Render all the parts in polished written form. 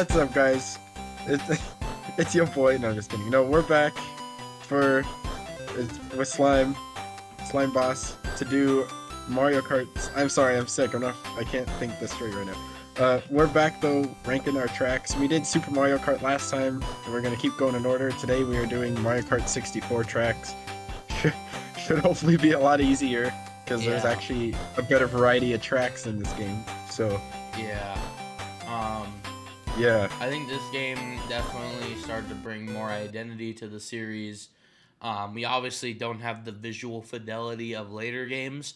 What's up, guys? It's it's your boy. No, I'm just kidding. No, we're back for with Slime Boss to do Mario Kart. I'm sorry, I'm sick. I can't think this straight right now. We're back though, ranking our tracks. We did Super Mario Kart last time, and we're gonna keep going in order. Today we are doing Mario Kart 64 tracks. Should hopefully be a lot easier because there's actually a better variety of tracks in this game. So yeah. yeah. I think this game definitely started to bring more identity to the series. We obviously don't have the visual fidelity of later games.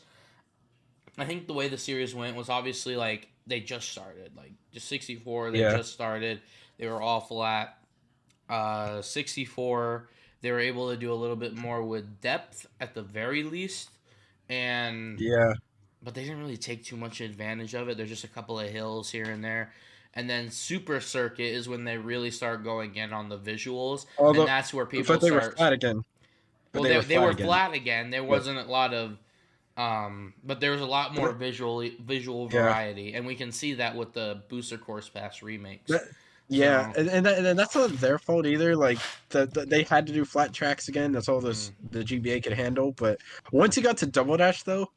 I think the way the series went was obviously like they just started, like just 64. They Yeah. just started. They were all flat. 64. They were able to do a little bit more with depth at the very least, and Yeah. but they didn't really take too much advantage of it. There's just a couple of hills here and there. And then Super Circuit is when they really start going in on the visuals, and Although, that's where people but they were start. flat again. But Well, they were they flat were again. flat again. There But wasn't a lot of, but there was a lot more visual yeah. variety, and we can see that with the Booster Course Pass remakes. That, yeah, So, and that's not their fault either. Like they had to do flat tracks again. That's all mm, the GBA could handle. But once you got to Double Dash, though,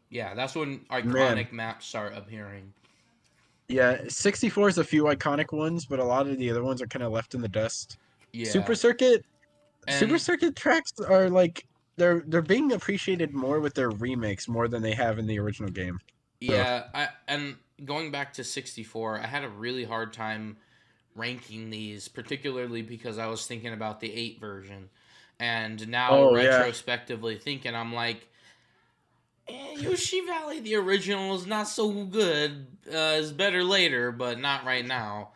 yeah, that's when man, iconic maps start appearing. yeah, 64 is a few iconic ones, but a lot of the other ones are kind of left in the dust. Super Yeah, Circuit, Super and Circuit tracks are like they're being appreciated more with their remakes more than they have in the original game. So, yeah, and going back to 64, I had a really hard time ranking these, particularly because I was thinking about the 8 version. And now, oh yeah, retrospectively thinking, I'm like, Yoshi Valley, the original, is not so good. Is better later, but not right now.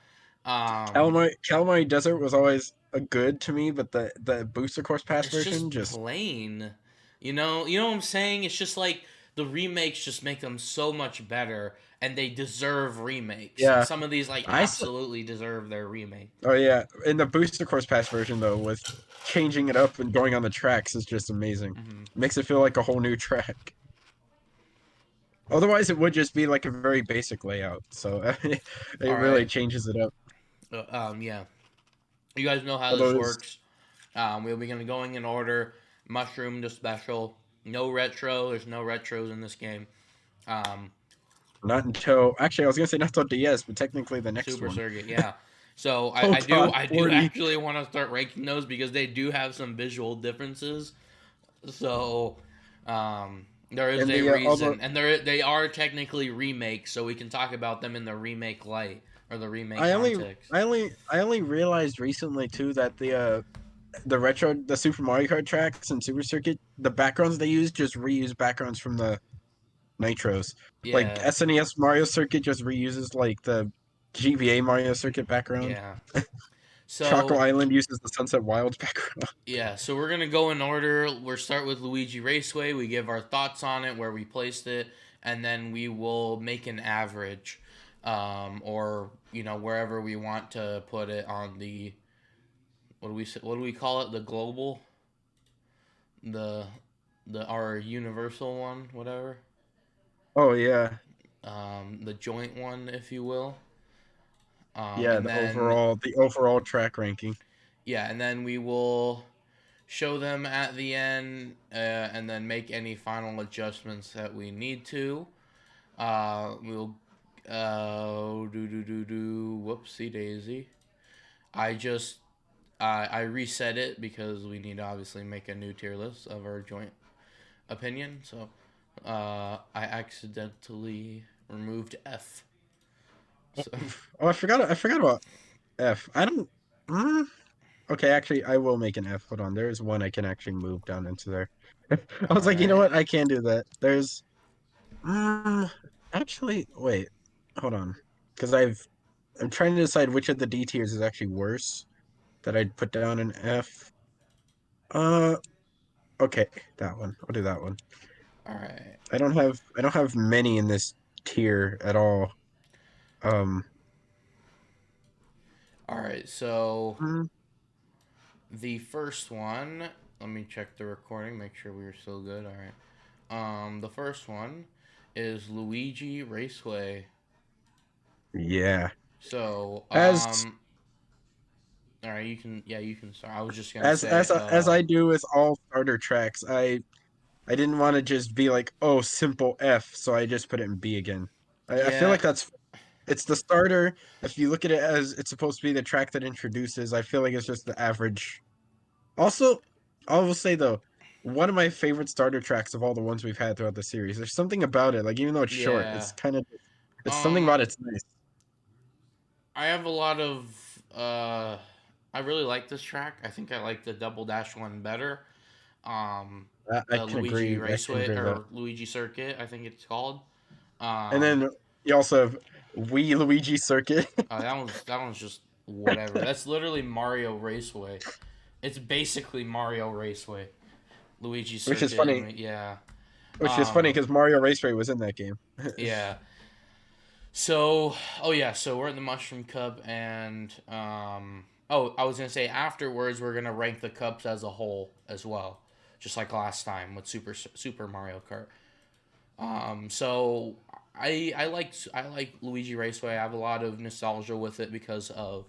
Um, Calamari Desert was always a good to me, but the Booster Course Pass it's version just just plain. You know what I'm saying? It's just like the remakes just make them so much better, and they deserve remakes. yeah. Some of these like I s- absolutely deserve their remake. oh yeah, in the Booster Course Pass version though, with changing it up and going on the tracks is just amazing. Hmm. Makes it feel like a whole new track. Otherwise, it would just be like a very basic layout. So it All really right. changes it up. Yeah. You guys know how this Although it's works. We'll be going in order. Mushroom to special. No retro. There's no retros in this game. Um, not until actually I was gonna say not until DS, but technically the next Super one. Circuit, yeah. So Oh God, I do 40. actually want to start ranking those because they do have some visual differences. So there is And a the although reason, and they are technically remakes, so we can talk about them in the remake light or the remake I only context. I only realized recently too that the Super Mario Kart tracks and Super Circuit, the backgrounds they use just reuse backgrounds from the Nitros. Like Yeah, SNES Mario Circuit just reuses like the GBA Mario Circuit background. yeah. Choco So Island uses the Sunset Wilds background. yeah, so we're gonna go in order. We'll start with Luigi Raceway. We give our thoughts on it, where we placed it, and then we will make an average, or wherever we want to put it on the what do we call it? The global, the our universal one, whatever, Oh yeah. the joint one, if you will. Yeah, And then the overall track ranking. yeah, and then we will show them at the end, and then make any final adjustments that we need to. We'll whoopsie daisy. I just I reset it because we need to obviously make a new tier list of our joint opinion. So I accidentally removed F. So Oh, I forgot about F. I don't. Mm, okay, actually, I will make an F. Hold on, there's one I can actually move down into there. I all was like, you know right. what? I can do that. There's. Mm, actually, wait. Hold on, because I'm trying to decide which of the D tiers is actually worse that I'd put down an F. Uh, okay, that one. I'll do that one. All right. I don't have many in this tier at all. Um, All right. So mm, the first one. Let me check the recording. Make sure we are still good. All right. The first one is Luigi Raceway. yeah. So, As all right, you can start. I was just gonna as say, as as I do with all starter tracks, I didn't want to just be like, oh, simple F, so I just put it in B again. I feel yeah, like it's the starter. If you look at it as it's supposed to be the track that introduces, I feel like it's just the average. Also, I will say though, one of my favorite starter tracks of all the ones we've had throughout the series. There's something about it, like even though it's short, yeah. it's something about Um, it's nice. I have a lot of I really like this track. I think I like the Double Dash one better. I The can Luigi agree. I can Raceway agree with that. or Luigi Circuit, I think it's called. And Um, then you also have Wii Luigi Circuit, that one's just whatever. That's literally Mario Raceway. It's basically Mario Raceway, Luigi which is Circuit, funny. and yeah, Which is funny um, because Mario Raceway was in that game. yeah. So, oh yeah, so we're in the Mushroom Cup, and oh, I was gonna say afterwards we're gonna rank the cups as a whole as well, just like last time with Super Mario Kart. So I like Luigi Raceway. I have a lot of nostalgia with it because of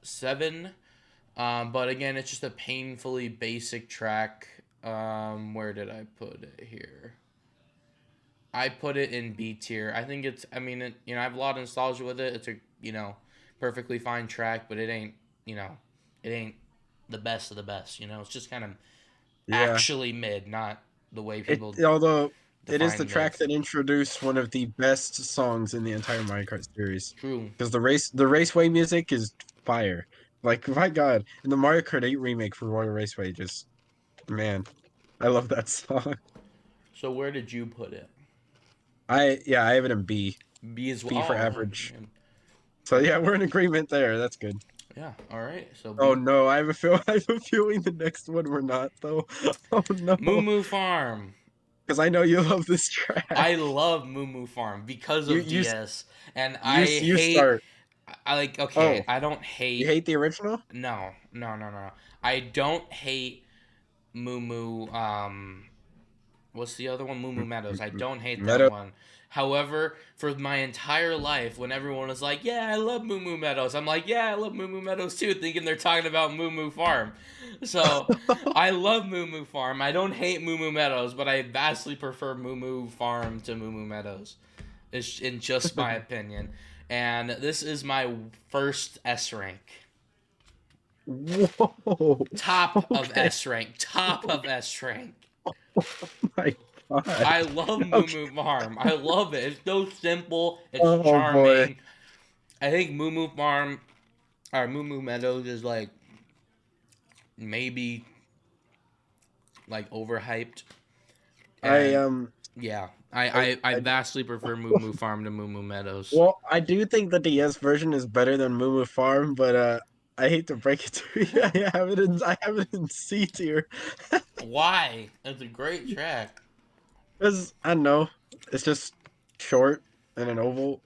Seven. But again, it's just a painfully basic track. Where did I put it here? I put it in B tier. I think it's. I mean, I have a lot of nostalgia with it. It's a perfectly fine track, but it ain't the best of the best. It's just kind of Yeah. actually mid, not the way It people although it is the define mid. track that introduced one of the best songs in the entire Mario Kart series. True. Because the Raceway music is fire. Like my God, and the Mario Kart 8 remake for Royal Raceway just man, I love that song. So where did you put it? I have it in B. B as well. B for Oh average. man. So yeah, we're in agreement there. That's good. Yeah. All right. So Oh B. no, I have a feeling the next one we're not though. Oh no. Moo Moo Farm. Because I know you love this track. I love Moo Moo Farm because You of you DS, and I you hate. start. I like. Okay, Oh, I don't you hate. hate the original? No, no, no, no. I don't hate Moo Moo. What's the other one? Moo Moo Meadows. I don't hate that Meadow. one. However, for my entire life, when everyone is like, "Yeah, I love Moo Moo Meadows," I'm like, "Yeah, I love Moo Moo Meadows too," thinking they're talking about Moo Moo Farm. So, I love Moo Moo Farm. I don't hate Moo Moo Meadows, but I vastly prefer Moo Moo Farm to Moo Moo Meadows. It's in just my opinion. And this is my first S rank. Whoa. Top of Okay. S rank. Top of S rank. My God. I love Moo Okay. Moo Farm. I love it. It's so simple. It's Oh boy. charming. I think Moo Moo Farm or Moo Moo Meadows is like maybe like overhyped. I And yeah, I I vastly prefer Moo Moo Farm to Moo Moo Meadows. well, I do think the DS version is better than Moo Moo Farm, but I hate to break it to you. I have it in C tier. Why? It's a great track. Because I don't know. It's just short and an oval.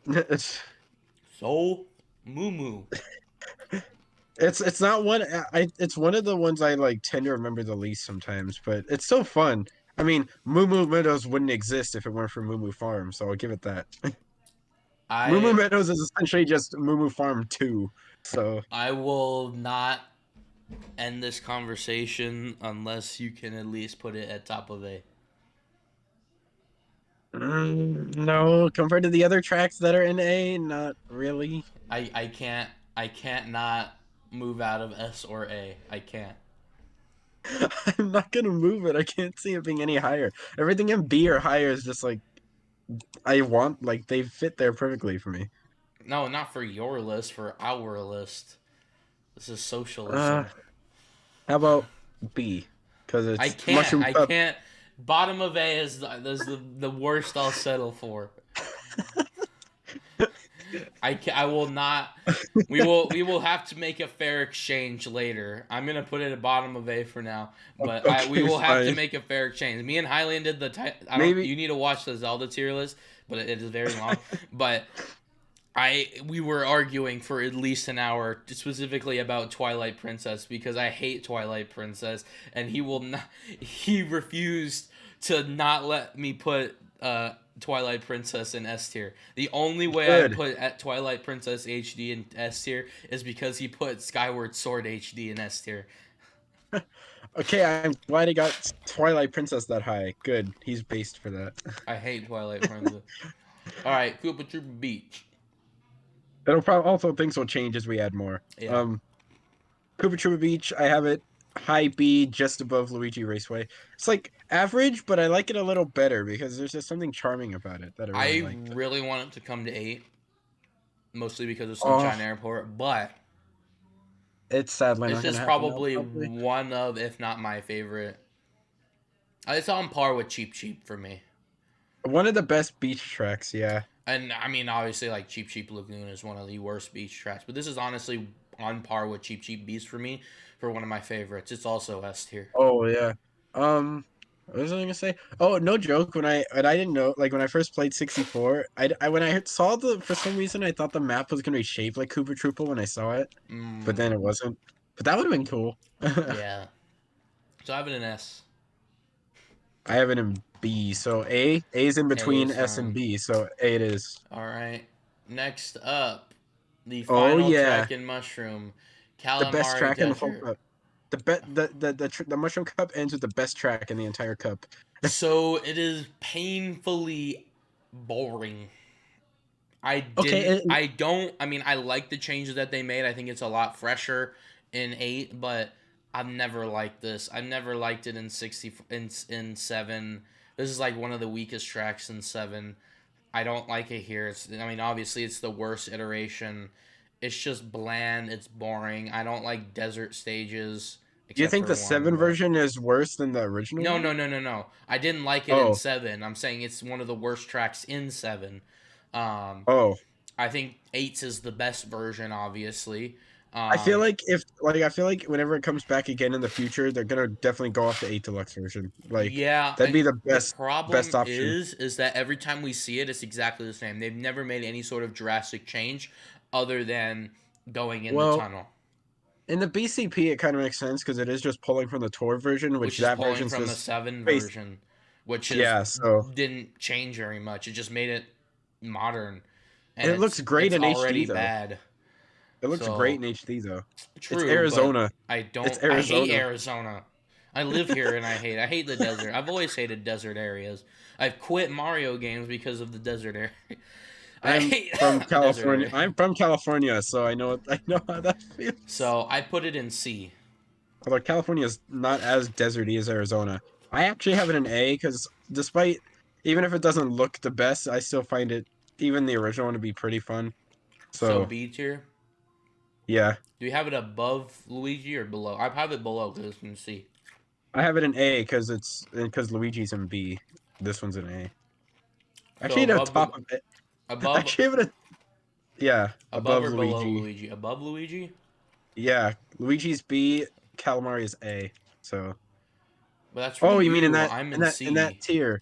So Moo Moo. It's not one it's one of the ones I like tend to remember the least sometimes, but it's so fun. I mean, Moo Moo Meadows wouldn't exist if it weren't for Moo Moo Farm, so I'll give it that. Moo Moo I Meadows is essentially just Moo Moo Farm 2. So I will not end this conversation unless you can at least put it at top of A. no, compared to the other tracks that are in A, not really. I can't not move out of S or A. I can't. I'm not gonna move it. I can't see it being any higher. Everything in B or higher is just like I want, like they fit there perfectly for me. No, not for your list, for our list. This is Uh, socialism. how about B? Because I it's can't. Mushroom I Cup. can't. Bottom of A is the worst I'll settle for. I will not. We will have to make a fair exchange later. I'm gonna put it at bottom of A for now, but we Okay, will have to fine. make a fair exchange. Me and Hylian did the. I don't. Maybe You need to watch the Zelda tier list, but it is very long. But we were arguing for at least an hour specifically about Twilight Princess because I hate Twilight Princess, and he refused to not let me put Twilight Princess in S tier. The only way I Good. put at Twilight Princess HD in S tier is because he put Skyward Sword HD in S tier. Okay, I'm glad he got Twilight Princess that high. Good. He's based for that. I hate Twilight Princess. All right, Koopa Troopa Beach. It'll probably also things will change as we add more. Yeah. Koopa Troopa Beach, I have it high B, just above Luigi Raceway. It's like average, but I like it a little better because there's just something charming about it that I really I like. really want it to come to 8, mostly because of Oh, Sunshine Airport, but it's sadly it's not gonna just happen now, probably probably. one of, if not my favorite. It's on par with Cheap Cheap for me. One of the best beach tracks, yeah. And I mean, obviously, like Cheap Cheap Lagoon is one of the worst beach tracks, but this is honestly on par with Cheap Cheap Beast for me for one of my favorites. It's also S tier. Oh yeah. Um, what was I gonna say? Oh, no joke. When I didn't know, like when I first played 64, I when I saw the for some reason I thought the map was gonna be shaped like Koopa Troopa when I saw it, but then it wasn't. But that would have been cool. Yeah. So I have it in S. I have it in B, so A is in A between is S and fine. B, so A it is. All right. Next up, the Oh final yeah, track in Mushroom, the best Calamari track in the whole Desert. cup. The Mushroom Cup ends with the best track in the entire cup. So it is painfully boring. Okay, I don't, I mean, I like the changes that they made. I think it's a lot fresher in 8, but I've never liked this. I've never liked it in 60, in 7. This is like one of the weakest tracks in 7. I don't like it here. I mean, obviously, it's the worst iteration. It's just bland. It's boring. I don't like desert stages, do you except think for the one, 7 but. version is worse than the original No, one? no, no, no, no. I didn't like it in Oh, 7. I'm saying it's one of the worst tracks in 7. Um, oh. I think 8's is the best version, obviously. I feel Um, like I feel like whenever it comes back again in the future, they're gonna definitely go off the 8 Deluxe version. Like yeah, that'd be and the the best problem option. is that every time we see it, it's exactly the same. They've never made any sort of drastic change other than going in the Well, tunnel, in the BCP, it kind of makes sense because it is just pulling from the tour version, which which is that pulling version's from the just 7 based. version, which is Yeah, so didn't change very much. It just made it modern, and it looks great it's in already HD though. bad. It looks great So in HD though. It's true, but Arizona. I It's don't. I hate Arizona. Arizona. I live here and I hate the desert. I've always hated desert areas. I've quit Mario games because of the desert area. I I'm hate from the desert California. area. I'm from California, so I know how that feels. So I put it in C. Although California is not as deserty as Arizona. I actually have it in A because despite even if it doesn't look the best, I still find it even the original one to be pretty fun. So So B tier. yeah, Do you have it above Luigi or below? I have it below because it's in C. I have it in A because Luigi's in B. This one's in A. So Actually, at the top of it. above Actually, have it. Yeah, above above or below Luigi. Luigi? Above Luigi. Yeah, Luigi's B, Calamari is A. So, But that's for oh, you mean in you. that I'm in in that in that C. tier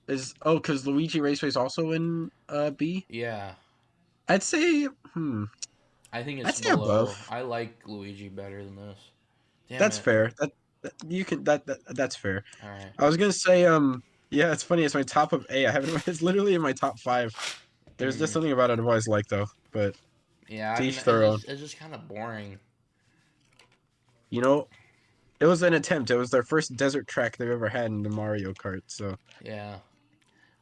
is because Luigi Raceway is also in B. Yeah. I'd say I think it's I'd say above. below. I like Luigi better than this. Damn That's it. fair. You can that's fair. All right. I was gonna say yeah, it's funny. It's my top of A. I have it. It's literally in my top 5. There's just Mm. something about it I've always liked though. But Yeah, to each their own. it's just kind of boring. You know, it was an attempt. It was their first desert track they've ever had in the Mario Kart. So Yeah.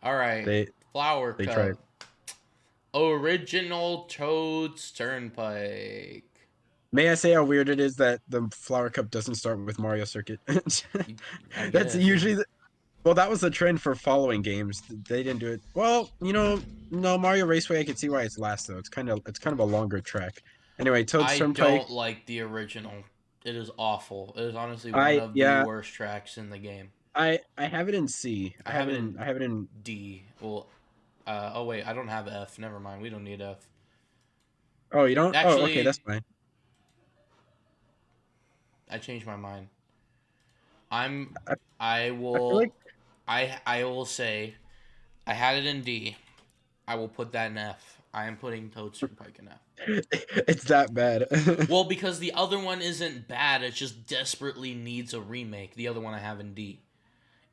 All right. they Flower they tried. Cup. Original Toad's Turnpike. May I say how weird it is that the Flower Cup doesn't start with Mario Circuit? I That's guess. usually well, that was the trend for following games. They didn't do it. Well, no Mario Raceway. I can see why it's last though. It's kind of a longer track. Anyway, Toad's I Turnpike. don't like the original. It is awful. It is honestly one I of the yeah. worst tracks in the game. I have it in C. I have it I in have it in. D. Well, oh wait, I don't have F. Never mind. We don't need F. Oh, you don't? Oh, okay, that's Actually, fine. I changed my mind. I'm. I, I I feel like will. I will say, I had it in D. I will put that in F. I am putting Toad's Turnpike in F. it's that bad. Well, because the other one isn't bad. It just desperately needs a remake. The other one I have in D.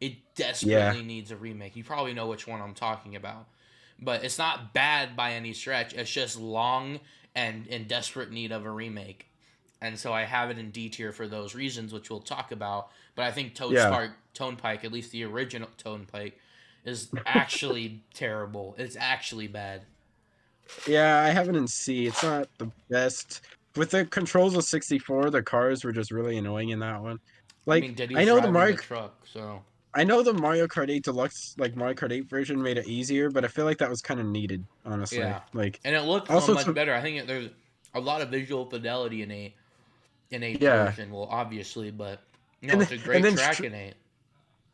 It Yeah, desperately needs a remake. You probably know which one I'm talking about. But it's not bad by any stretch. It's just long and in desperate need of a remake. And so I have it in D tier for those reasons, which we'll talk about. But I think yeah, Tone Pike, at least the original Tone Pike, is actually terrible. It's actually bad. yeah. I have it in C. It's not the best. With the controls of 64, the cars were just really annoying in that one. I Like mean, Diddy's I know the driving Mario the truck, so I know the Mario Kart 8 Deluxe, like Mario Kart 8 version, made it easier, but I feel like that was kind of needed, honestly. yeah. Like, And it looked also, much better. I think there's a lot of visual fidelity in eight's yeah, version. Well, obviously, but and it's a and great then track in eight.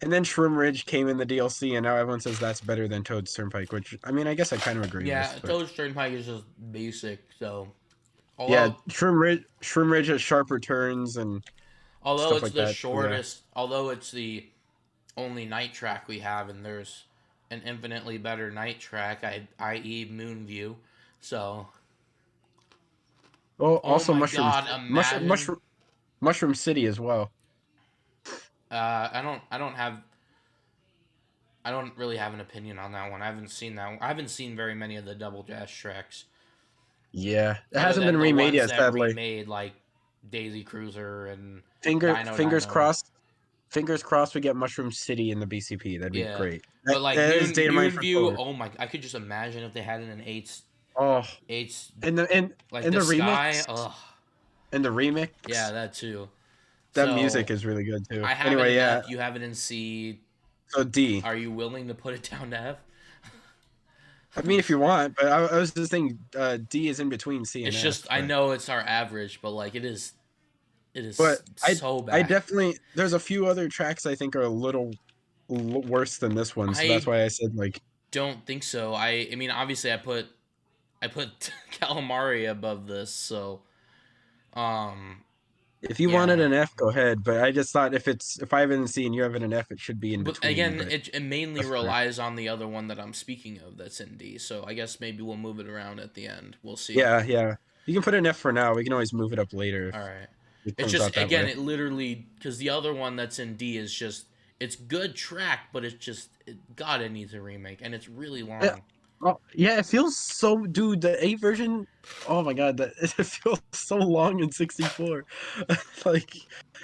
and then Shroom Ridge came in the DLC, and now everyone says that's better than Toad's Turnpike, which I mean, I guess I kind of agree with, Yeah, but Toad's Turnpike is just basic. So yeah, although Shroom Ridge has sharper turns and although stuff it's like the that. So yeah. shortest, although it's the only night track we have, and there's an infinitely better night track, i.e. Moonview. So, Oh, oh also my God, imagine. Mushroom City as well. I don't really have an opinion on that one. I haven't seen that one. I haven't seen very many of the Double Dash tracks, Yeah, it other hasn't been than the remade ones yet, that sadly. remade like Daisy Cruiser and Dino Fingers Dino. crossed. Fingers crossed we get Mushroom City in the BCP. That'd be Yeah, great. but like That is data mine for Moonview. Thor. Oh my! I could just imagine if they had it in Oh, eights and like and the the sky. remix Ugh. and the Yeah, remix. that too. That music So is really good too. I have it Anyway, in yeah. F. You have it in C. So D. Are you willing to put it down to F? I mean, if you want, but I was just thinking D is in between C and It's F. just I But know it's our average, but like it but is I so I bad. definitely there's a few other tracks I think are a little worse than this one. So that's I why I said like don't think so. I mean obviously I put calamari above this, so um if you wanted yeah. an F, go ahead. But I just thought if I have it in C and you have it in F, it should be in But between. again, But it mainly that's fair. relies on the other one that I'm speaking of that's in D. So I guess maybe we'll move it around at the end. We'll see. Yeah, yeah. You can put an F for now. We can always move it up later All if right. it It's turns just out that again, way. it literally because the other one that's in D is just it's good track, but God, it needs a remake, and it's really Yeah, long. oh, yeah, it feels so, dude. The 8 version, oh my god, that it feels so long in 64. Like,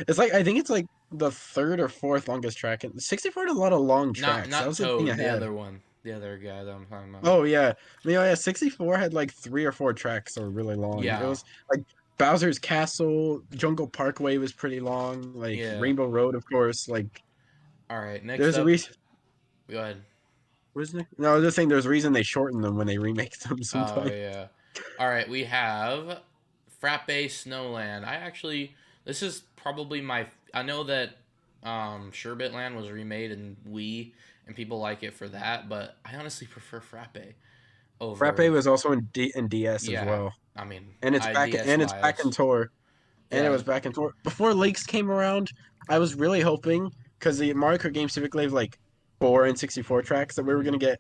it's like I think it's like the third or fourth longest track. And 64 had a lot of long tracks. That Not was the thing I Toad, the had. other one, the other guy that I'm talking about. Oh yeah, I mean, oh, yeah, 64 had like three or four tracks that were really long. It Yeah, was like Bowser's Castle, Jungle Parkway was pretty long. Like yeah. Rainbow Road, of course. Like All right, next there's a up, reason. go ahead. Wasn't it? No, I was just saying there's a reason they shorten them when they remake them Oh sometimes. yeah. All right, we have Frappe Snowland. This is probably my. I know that Sherbet Land was remade in Wii, and people like it for that, but I honestly prefer Frappe Frappe over. was also in DS as Yeah, well, I mean, and IDS it's back in bias. tour, and it Yeah, was back in tour before Lakes came around. I was really hoping because the Mario Kart games typically have like 4 and 64 tracks that we were gonna get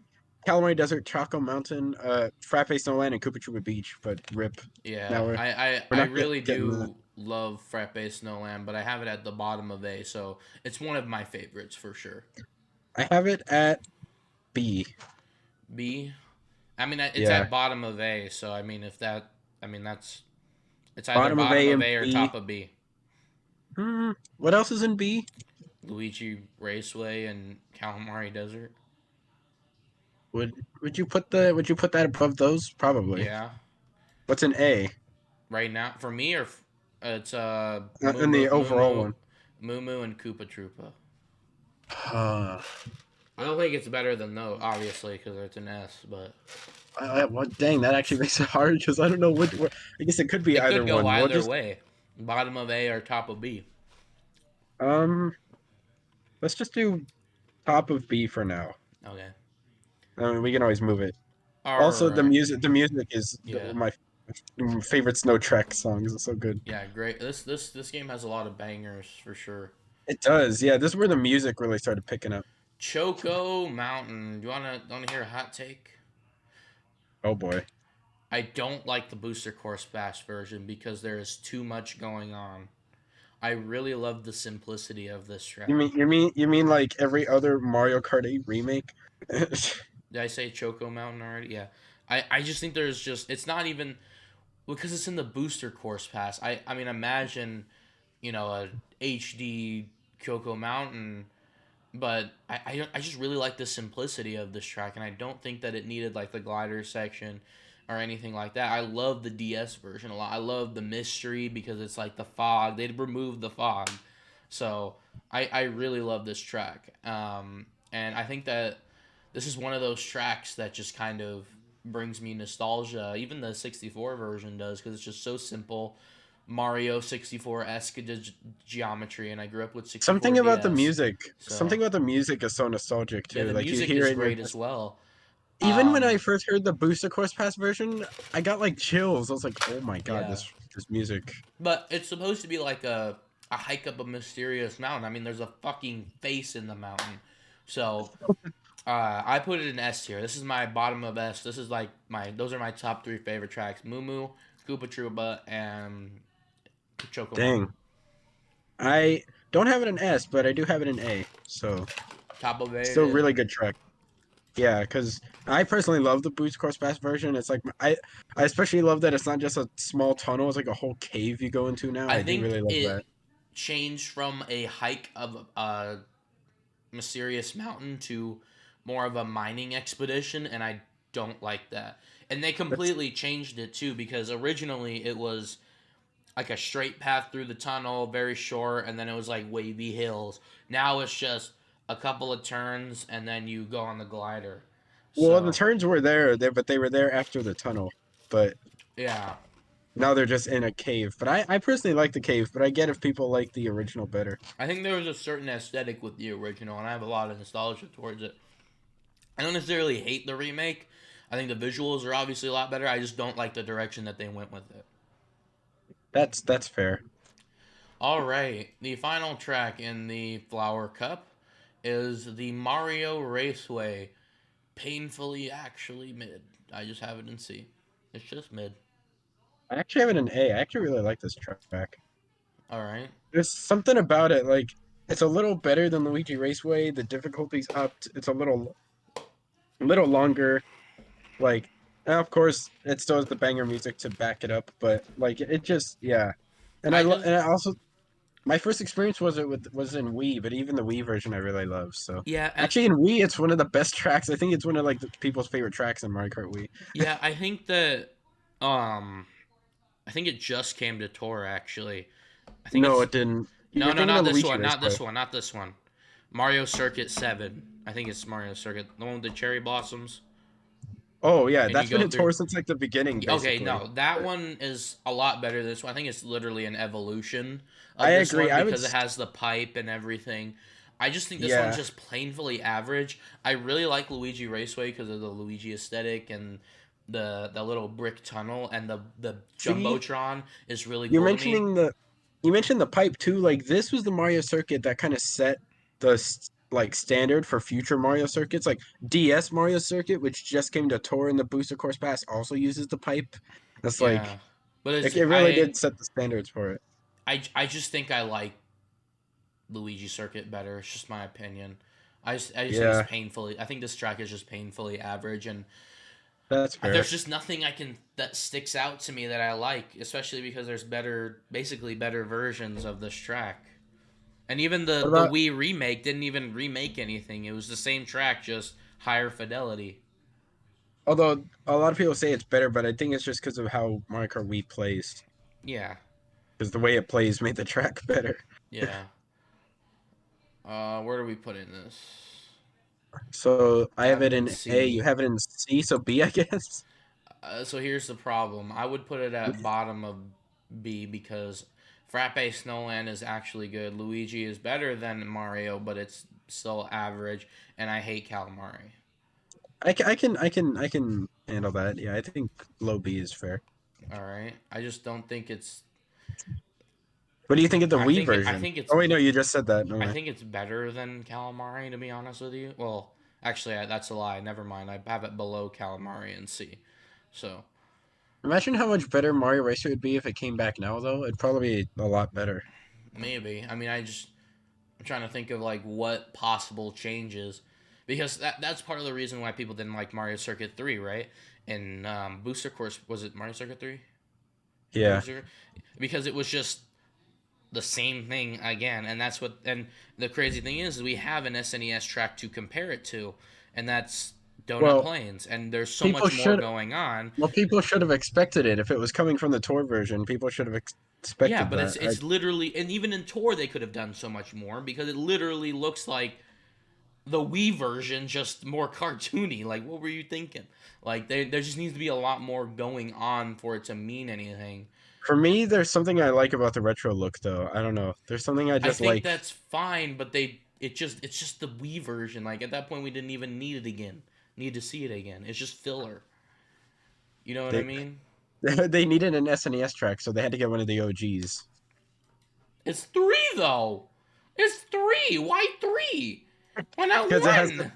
Calamari Desert, Choco Mountain, Frappe Snowland, and Koopa Troopa Beach. But rip, yeah. now I we're not really getting that. do love Frappe Snowland, but I have it at the bottom of A, so it's one of my favorites for sure. I have it at B. B. I mean, it's Yeah, at bottom of A, so I mean, if that, I mean, that's it's either bottom of bottom A of and A or top B. of B. What else is in B? Luigi Raceway and Calamari Desert. Would would you put that above those? Probably. Yeah, What's an A? right now for me, or it's In the overall one. Moo Moo, and Koopa Troopa. Uh, I don't think it's better than those, obviously, because it's an S, but what? Dang, that actually makes it hard because I don't know what. I guess it could be it could either go one. We'll either just way. Bottom of A or top of B. um. Let's just do top of B for now. Okay. I mean, we can always move it. All Also, right. the music is Yeah. my favorite Snow Trek songs. It's so good. Yeah. Great. This game has a lot of bangers for sure. It does. Yeah, this is where the music really started picking up. Choco Mountain. Do you wanna hear a hot take? Oh boy. I don't like the Booster Course Bash version because there is too much going on. I really love the simplicity of this You track. mean like every other Mario Kart 8 remake? Did I say Choco Mountain already? Yeah. I just think there's just it's not even because it's in the booster course pass. I mean imagine, a HD Choco Mountain, but I just really like the simplicity of this track, and I don't think that it needed like the glider section or anything like that. I love the DS version a lot. I love the mystery because it's like the fog. They'd removed the fog, so I really love this track. And I think that this is one of those tracks that just kind of brings me nostalgia. Even the 64 version does because it's just so simple. Mario 64 esque geometry, and I grew up with 64 something about the DS. music, So is so nostalgic yeah, too. the Like you music hear is it in your great as well. even when I Um, first heard the Booster Course Pass version, I got like chills. I was like, "Oh my god, yeah, this music." but it's supposed to be like a hike up a mysterious mountain. I mean, there's a fucking face in the mountain. So I put it in S tier. This is my bottom of S. This is like those are my top three favorite tracks: Moo Moo, Koopa Troopa, and Choco Mountain. Dang, I don't have it in S, but I do have it in A. So Top of A it still is. really good track. Yeah, because I personally love the Boost Course Pass version. It's like I especially love that it's not just a small tunnel; it's like a whole cave you go into now. I I do think really love that. it changed from a hike of a mysterious mountain to more of a mining expedition, and I don't like that. And they That's completely changed it too because originally it was like a straight path through the tunnel, very short, and then it was like wavy hills. Now it's just a couple of turns and then you go on the glider. well, the So, turns were there, but they were there after the tunnel. But yeah. now they're just in a cave. But I personally like the cave, but I get if people like the original better. I think there was a certain aesthetic with the original, and I have a lot of nostalgia towards it. I don't necessarily hate the remake. I think the visuals are obviously a lot better. I just don't like the direction that they went with it. That's fair. All right, the final track in the Flower Cup is the Mario Raceway. Painfully actually mid. I just have it in C. It's just mid. I actually have it in A. I actually really like this track. All right. There's something about it, like it's a little better than Luigi Raceway. The difficulty's upped. It's a little longer. Like, and of course, it still has the banger music to back it up, but like it just yeah. And I just and I also my first experience was in Wii, but even the Wii version I really love. So yeah, and actually in Wii, it's one of the best tracks. I think it's one of like the people's favorite tracks in Mario Kart Wii. yeah, I think that um I think it just came to tour actually. I think No, it's it didn't. no, You're no, thinking not of this Luigi one, not Raceway. this one, not this one. Mario Circuit 7. I think it's Mario Circuit. The one with the cherry blossoms Oh yeah, and you that's been go in through. tour since like the beginning, Okay, basically. no, that But one is a lot better than this one. I think it's literally an evolution I of this agree. one because it has the pipe and everything. I just think this one's Yeah. just plainly average. I really like Luigi Raceway because of the Luigi aesthetic and the little brick tunnel and the See, jumbotron is really you're cool to me. mentioning the you mentioned the pipe too. Like this was the Mario circuit that kind of set the like standard for future Mario circuits. Like DS Mario Circuit, which just came to tour in the Booster Course Pass, also uses the pipe. That's Yeah, like but it's it really did set the standards for it. I just think I like Luigi Circuit better. It's just my opinion. I just think it's Yeah, painfully. I think this track is just painfully average, and that's fair. there's just nothing I can that sticks out to me that I like, especially because there's basically better versions of this track. And even What the about Wii remake didn't even remake anything. It was the same track, just higher fidelity. although a lot of people say it's better, but I think it's just because of how Mario Kart Wii plays. Yeah, Because the way it plays made the track better. yeah. Where do we put in this? So I I have have it it in in A, you C. have it in C, so B, I guess. So here's the problem. I would put it at bottom of B because Frappe Snowland is actually good. Luigi is better than Mario, but it's still average, and I hate Calamari. I can handle that. Yeah, I think low B is fair. All right. I just don't think it's. What do you think of the I Wii think I version? think it's Oh wait, no, you just said that. No I way. think it's better than Calamari to be honest with you. Well, actually, that's a lie. Never mind. I have it below Calamari and C. So Imagine how much better Mario Racer would be if it came back now, though. It'd probably be a lot better. maybe. I mean, I'm trying to think of like what possible changes, because that's part of the reason why people didn't like Mario Circuit 3, right? And Booster Course, was it Mario Circuit 3? And Yeah. Booster, because it was just the same thing again, and that's what. And the crazy thing is we have an SNES track to compare it to, and that's Donut Well, Plains, and there's so people much more should going on. people should have expected it if it was coming from the tour version. People should have Yeah, expected but that. it's literally, and even in Tour they could have done so much more, because it literally looks like the Wii version, just more cartoony. Like, what were you thinking? Like, there just needs to be a lot more going on for it to mean anything. For me, there's something I like about the retro look, though. I don't know. There's something I I just think like. that's fine, but it's just the Wii version. Like, at that point, we didn't even need it again. Need to see it again. It's just filler. You know what I They mean? they needed an SNES track, so they had to get one of the OGs. It's three though. It's three. Why three? Why not Because it has one?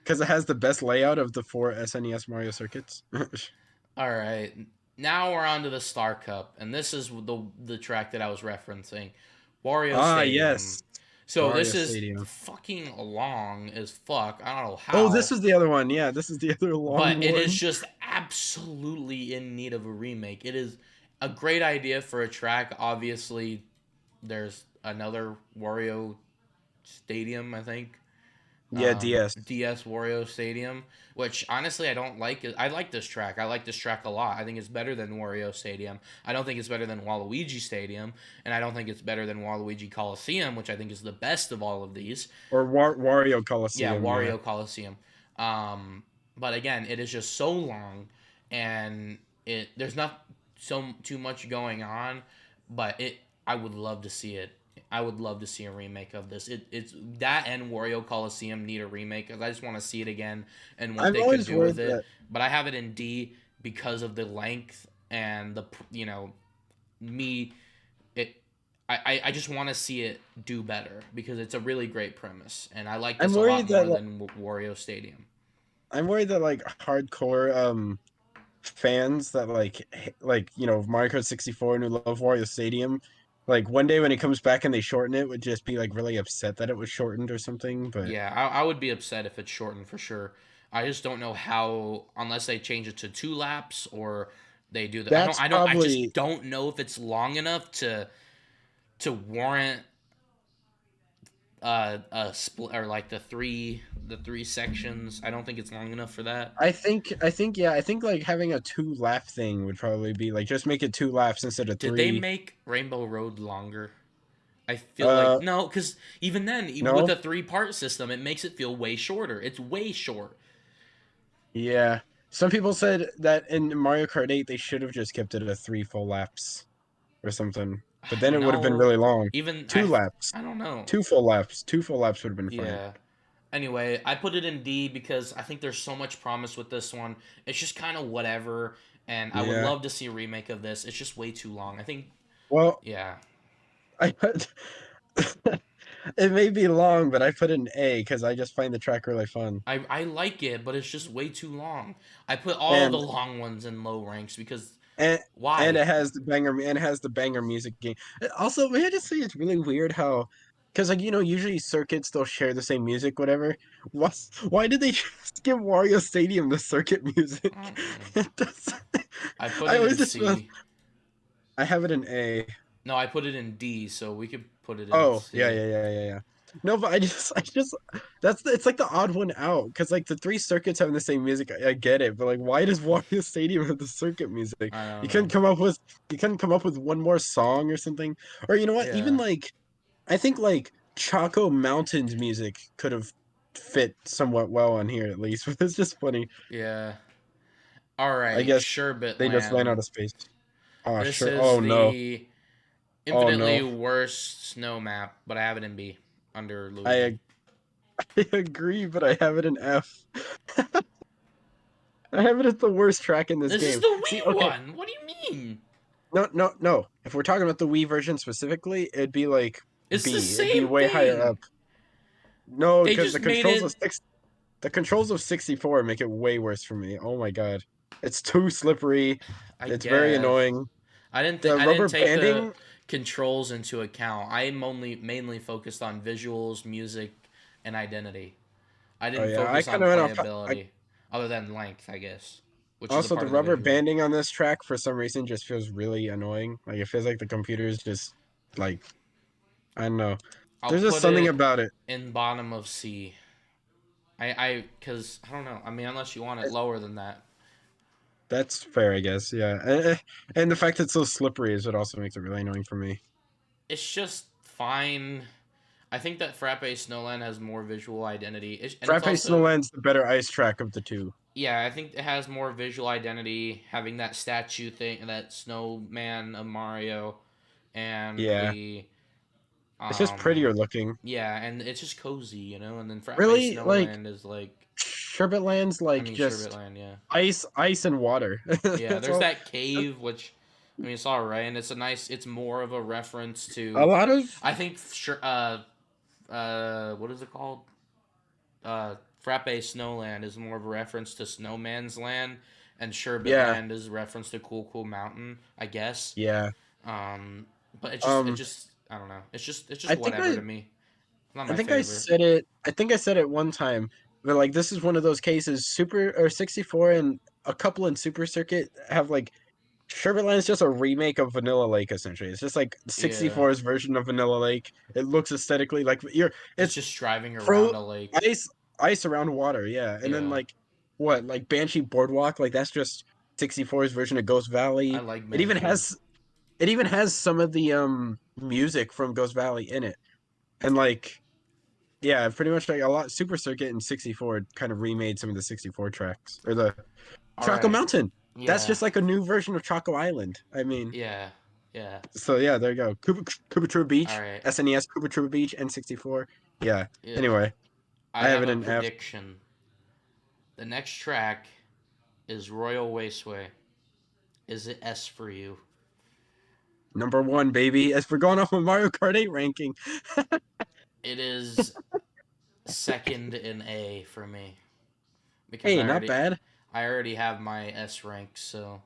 because it has the best layout of the four SNES Mario circuits. All right. Now we're on to the Star Cup, and this is the track that I was referencing, Wario Ah, Stadium. yes, So Wario this is Stadium. fucking long as fuck. I don't know Oh, this how, is the other one. Yeah, this is the other long but it is one. just absolutely in need of a remake. It is a great idea for a track. Obviously, there's another Wario Stadium, I think, Yeah, DS. DS Wario Stadium, which honestly I don't like. I like this track. I like this track a lot. I think it's better than Wario Stadium. I don't think it's better than Waluigi Stadium, and I don't think it's better than Waluigi Coliseum, which I think is the best of all of these. Or Wario Yeah, Coliseum. Yeah, Wario Coliseum. But again, it is just so long, and there's not so too much going on, but it I would love to see it. I would love to see a remake of this. It's that and Wario Coliseum need a remake, because I just want to see it again and what I've they could always do with worried it. that. But I have it in D because of the length and me. It I just want to see it do better, because it's a really great premise, and I like I'm this a lot worried that more like, than Wario Stadium. I'm worried that like hardcore fans that like Mario Kart 64 and who love Wario Stadium, like one day when it comes back and they shorten it, would just be like really upset that it was shortened or something. But Yeah, I would be upset if it's shortened for sure. I just don't know how, unless they change it to 2 laps, or they do the. that's I just probably don't know if it's long enough to warrant a split, or like the three sections. I don't think it's long enough for that. I think like having a 2 lap thing would probably be like just make it 2 laps instead of Did they three. make Rainbow Road longer? I feel like Uh, no, because even then, even with no, a 3-part system, it makes it feel way shorter. It's way short. yeah. Some people said that in Mario Kart 8 they should have just kept it at 3 full laps or something, but then it would have been No, really long. even Two laps, I don't know. 2 full laps, 2 full laps would have been fine. Yeah. Anyway, I put it in D because I think there's so much promise with this one. It's just kind of whatever, and I would Yeah. love to see a remake of this. It's just way too long. I think, Well, yeah. I put it may be long, but I put an A because I just find the track really fun. I like it, but it's just way too long. I put all the And long ones in low ranks because and and why? it has the banger and it has the banger music game. Also, may I just say it's really weird how because like usually circuits they'll share the same music, whatever. Why did they just give Wario Stadium the circuit music? Mm-mm. It does. I put I it always in just feel C. I have it in A. No, I put it in D, so we could put it in Oh, yeah, C. yeah, yeah, yeah, yeah. No, but I just, it's like the odd one out because like the three circuits having the same music. I get it, but like, why does Wario Stadium have the circuit music? I don't You know. couldn't come up with, you couldn't come up with one more song or something, or you know what? Even Yeah. like, I think like Choco Mountains music could have fit somewhat well on here at least. But it's just funny. Yeah. All I right, guess Sherbet they just ran out Land. of space. Oh This sure. is Oh no. the Oh infinitely no. worst snow map, but I have it in B under Luigi. I I agree, but I have it in F. I have it as the worst track in this This is game. the See, Wii okay, one. What do you mean? no, no, no. If we're talking about the Wii version specifically, it'd be like It's the B. It'd be same way higher thing. up. No, They because just made it. the controls of 64 make it way worse for me. Oh my god, it's too slippery. I It's very guess annoying. I didn't think The I didn't rubber take the banding. controls into account. I'm only mainly focused on visuals, music, and identity. I Oh didn't yeah, I focus kind on of went off. playability, other than length, I guess, which is a Also, part the of the rubber visual. banding on this track for some reason just feels really annoying. Like it feels like the computer is just like I don't know. I'll There's just put something it about it. in bottom of C. Cause I don't know. I mean, unless you want it lower than that. That's fair, I guess. Yeah, and the fact that it's so slippery is what also makes it really annoying for me. It's just fine. I think that Frappe Snowland has more visual identity, and it's Frappe also Snowland's the better ice track of the two. yeah. I think it has more visual identity, having that statue thing, that snowman of Mario, and Yeah, the it's just prettier looking. yeah, and it's just cozy, you know. And then Frappe Really, like Snowland is like, Sherbetland's I like mean, just Sherbetland, yeah, ice and water. yeah. That's There's all. that cave, which I mean, it's all right, and it's a nice. It's more of a reference A to, lot of I think, what is it called? Frappe Snowland is more of a reference to Snowman's Land, and Sherbet yeah, Land is a reference to Cool Mountain, I guess. yeah. Um, but it Um, just, I don't know. It's I just think whatever I to me. Not I my think I favorite. said it. I think I said it one time. But like this is one of those cases. Super or 64 and a couple in Super Circuit have like Sherbetland is just a remake of Vanilla Lake essentially. It's just like Yeah, 64's version of Vanilla Lake. It looks aesthetically like you're. it's It's just driving pro around a lake. ice ice around water. Yeah, and then Yeah, like what like Banshee Boardwalk like that's just 64's version of Ghost I Valley. like It even Banshee. has some of the music from Ghost Valley in it. And like yeah, pretty much like a lot. Super Circuit and 64 kind of remade some of the 64 tracks or the All Choco right. Mountain. That's Yeah, just like a new version of Choco Island. I mean, yeah, yeah. so yeah, there you go. Koopa Troopa All Beach, right. SNES Koopa Troopa Beach, N64. Yeah. Yeah. Anyway, I I have have it a in F. prediction. The next track is Royal Raceway. Is it S for you? Number one, baby. As we're going off of Mario Kart 8 ranking. It is second in A for me because Hey, not bad. I already have my S rank. So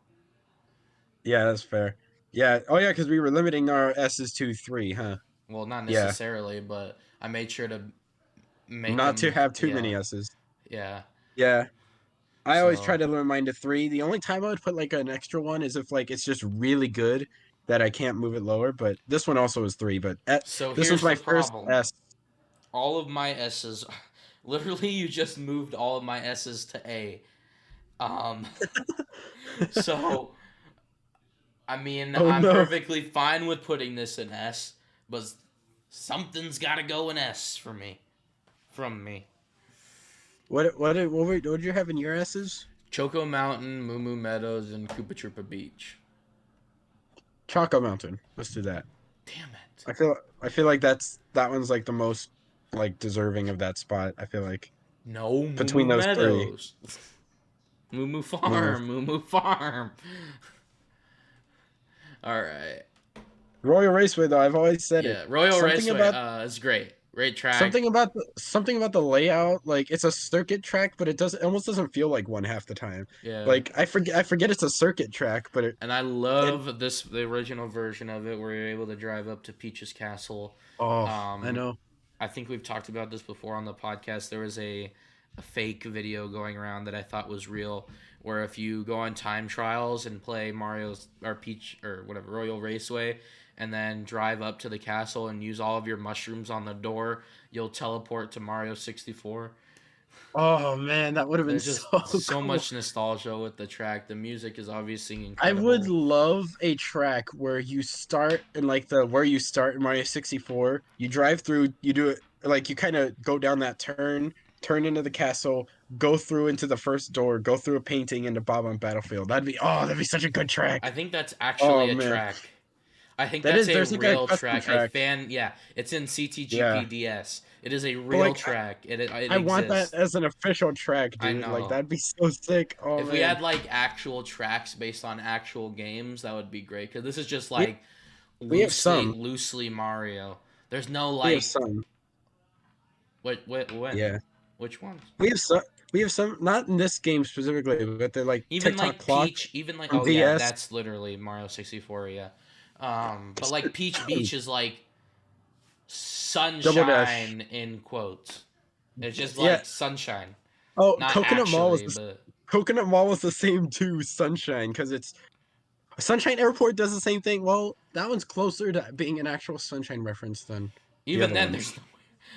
Yeah, that's fair. Yeah. Oh yeah, because we were limiting our S's to 3, huh? well, not Yeah. necessarily, but I made sure to make Not to them. have too Yeah, many S's. yeah. Yeah. I always try So to limit mine to 3. The only time I would put like an extra one is if like it's just really good that I can't move it lower. But this one also is 3. But this one's here's the my first problem. S. All of my S's, literally, you just moved all of my S's to A. Um, so I mean, Oh I'm no. perfectly fine with putting this in S, but something's got to go in S for me. From me. What did you have in your S's? Choco Mountain, Moo Moo Meadows, and Koopa Troopa Beach. Choco Mountain. Let's do that. Damn it. I feel like that one's like the most like deserving of that spot. I feel like No, Moo between Moo those three. Meadows. Moo Moo Move. Farm, Moo Moo Farm. All right. Royal Raceway though, I've always said it. Yeah, Royal Something Raceway. about It's great. Great track. something about the layout, like it's a circuit track, but it almost doesn't feel like one half the time. Yeah. Like I forget it's a circuit track, but And I it love the original version of it where you're able to drive up to Peach's Castle. oh I Um, know. I think we've talked about this before on the podcast. There was a fake video going around that I thought was real, where if you go on time trials and play Mario's or Peach or whatever Royal Raceway, and then drive up to the castle and use all of your mushrooms on the door, you'll teleport to Mario 64. Oh man, that would have been There's so just so cool. much nostalgia with the track. The music is obviously I would incredible. love a track where you start in like the where you start in Mario 64. You drive through, you do it like you kind of go down that turn into the castle, go through into the first door, go through a painting into Bob on Battlefield. That'd be such a good I track. think that's Oh actually a man. track. I think That that's is a there's like a real custom track. A track. fan, yeah, it's in Yeah. CTGPDS. It is a But real like track. It I want that exists. as an official track, I dude. Like know. that'd be so sick. Oh If we man. had like actual tracks based on actual games, that would be great. Cause this is just We like we have some. loosely Mario. There's no We have like, some. when, Yeah. which ones? We have some. We have some. Not in this game specifically, but they're like Even TikTok like clock Peach, even like from oh yeah, DS. that's literally Mario 64. Yeah, But like Peach Beach is like Double Dash. sunshine in quotes. It's just Yeah. like sunshine. Oh, Not actually, but Coconut Mall was the same too. Sunshine, because it's Sunshine Airport does the same thing. Well, that one's closer to being an actual Sunshine reference than the even other then ones.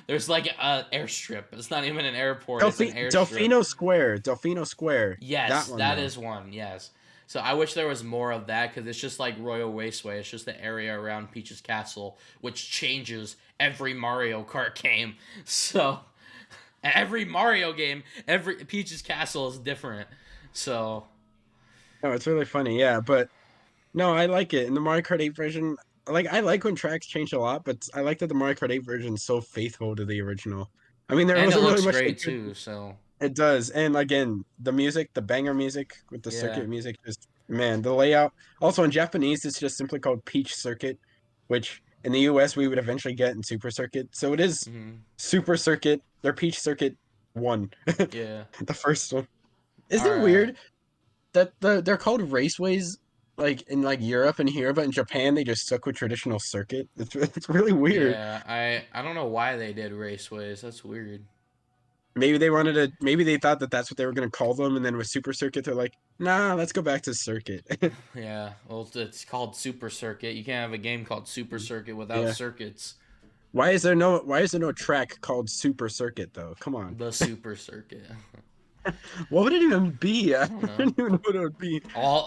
there's like a airstrip. It's not even an airport, it's an airstrip. Delfino Square. Delfino Square. That Yes, one that though. is one. Yes. So I wish there was more of that because it's just like Royal Raceway. It's just the area around Peach's Castle, which changes every Mario Kart game. So every Mario game, every Peach's Castle is different. So No, it's really funny. Yeah, but no, I like it. In the Mario Kart 8 version, like I like when tracks change a lot, but I like that the Mario Kart 8 version is so faithful to the original. I mean, there and it wasn't really looks much they great could. too. So It does. And again, the music, the banger music with the yeah. circuit music, just man, the layout. Also in Japanese, it's just simply called Peach Circuit, which in the US we would eventually get in Super Circuit. So it is Hmm. Super Circuit, their Peach Circuit 1. Yeah. The first one. All Isn't it right. weird that they're called raceways like in like Europe and here, but in Japan they just stuck with traditional circuit? It's really weird. Yeah. I don't know why they did raceways. That's weird. Maybe they wanted to. Maybe they thought that that's what they were going to call them, and then with Super Circuit, they're like, "Nah, let's go back to Circuit." Yeah. Well, it's called Super Circuit. You can't have a game called Super Circuit without Yeah. circuits. Why is there no track called Super Circuit though? Come on. The Super Circuit. What would it even be? I I don't know. don't even know what it would be.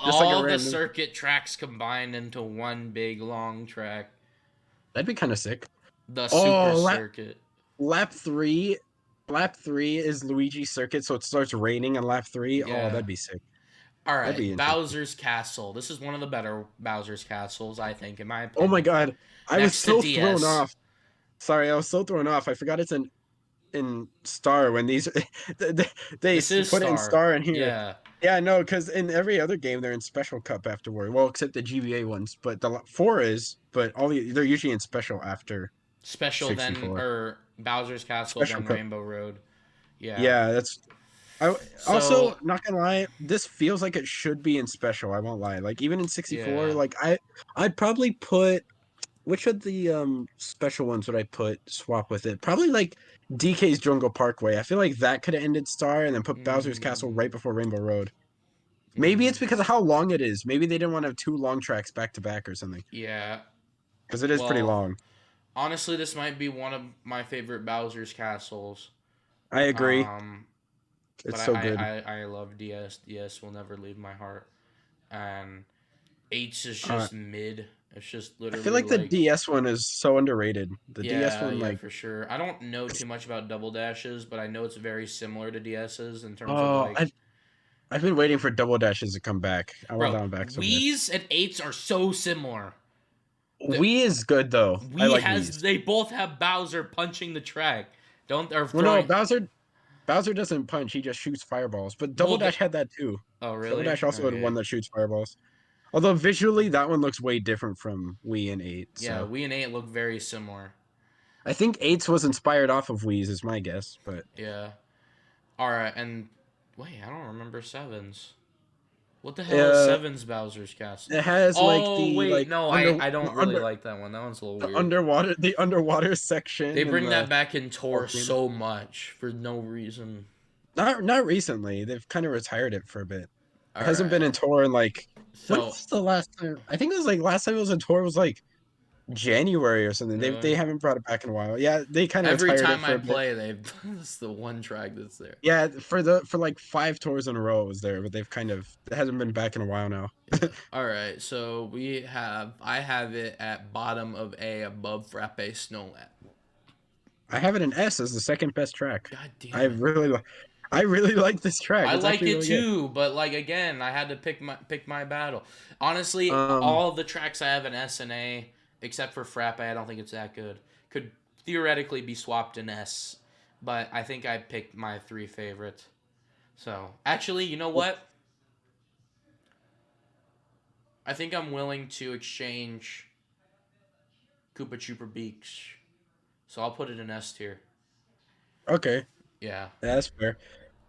Just like a All the random. circuit tracks combined into one big long track. That'd be kind of sick. The Super Oh, Circuit. lap three. Lap three is Luigi Circuit, so it starts raining on lap three. Oh, Yeah. that'd be sick. All That'd right, be interesting. Bowser's Castle. This is one of the better Bowser's Castles, I think, in my Oh my opinion. God, I was Next to so thrown DS. off. Sorry, I was so thrown off. I forgot it's in Star when these they This is put it in Star. Star in here. Yeah. Yeah, no, because in every other game they're in Special Cup afterward. Well, except the GBA ones, but the four is, but they're usually in Special after Special then 64. or Bowser's Castle Special then Cup. Rainbow Road. Yeah. Yeah, that's. I also So not gonna lie. This feels like it should be in Special. I won't lie. Like even in 64, yeah. like I'd probably put which of the special ones would I put swap with it? Probably like DK's Jungle Parkway. I feel like that could have ended Star and then put Bowser's Castle Mm, right before Rainbow Road. Maybe it's mm, because of how long it is. Maybe they didn't want to have two long tracks back to back or something. yeah. Because it is pretty Well, long. honestly, this might be one of my favorite Bowser's Castles. I agree. Um, but It's so good. I love DS. DS will never leave my heart. And H is Uh, just mid. It's just I feel literally like the like DS one is so underrated. The DS yeah, one, yeah, like, for sure. I don't know too much about Double Dashes, but I know it's very similar to DS's in terms of oh, like, I've been waiting for Double Dashes to come back. I want bro, that one back so bad. Wii's and eights are so similar. The Wii is good though. I Wii like has Wii's. they both have Bowser punching the track, don't or Well, no, throwing. Bowser doesn't punch. He just shoots fireballs. But Well, Double Dash had that too. oh Double really? Dash also had one Okay. that shoots fireballs. Although visually, that one looks way different from Wii and 8. Yeah, So Wii and eight look very similar. I think 8's was inspired off of Wii's, is my guess. But Yeah. All right, and wait, I don't remember sevens. What the hell is uh, Seven's Bowser's Castle? it has like Oh the wait, no, I don't really under like that one. That one's a little the weird. underwater They section and bring the that back in Tor volcano. so much for no reason. Not recently. They've kind of retired it for a bit. It All hasn't been right, in Tor in like when so was the last time? I think it was like last time it was in Tor was like January or something. They really, haven't brought it back in a while. Yeah, they kind of every retired it time for I a bit. play, they've it's the one track that's there. Yeah, for like 5 tours in a row it was there, but they've kind of it hasn't been back in a while now. Yeah. All right, so I have it at bottom of A, above Frappe Snowland. I have it in S as the second best track. God I damn it. really I really like this track. I It's like actually it really good. too, but like again, I had to pick my battle. Honestly, Um, all of the tracks I have in S and A, except for Frappe, I don't think it's that good. Could theoretically be swapped in S, but I think I picked my three favorites. So actually, you know what? I think I'm willing to exchange Koopa Trooper Beach. So I'll put it in S tier. okay, Yeah. that's fair.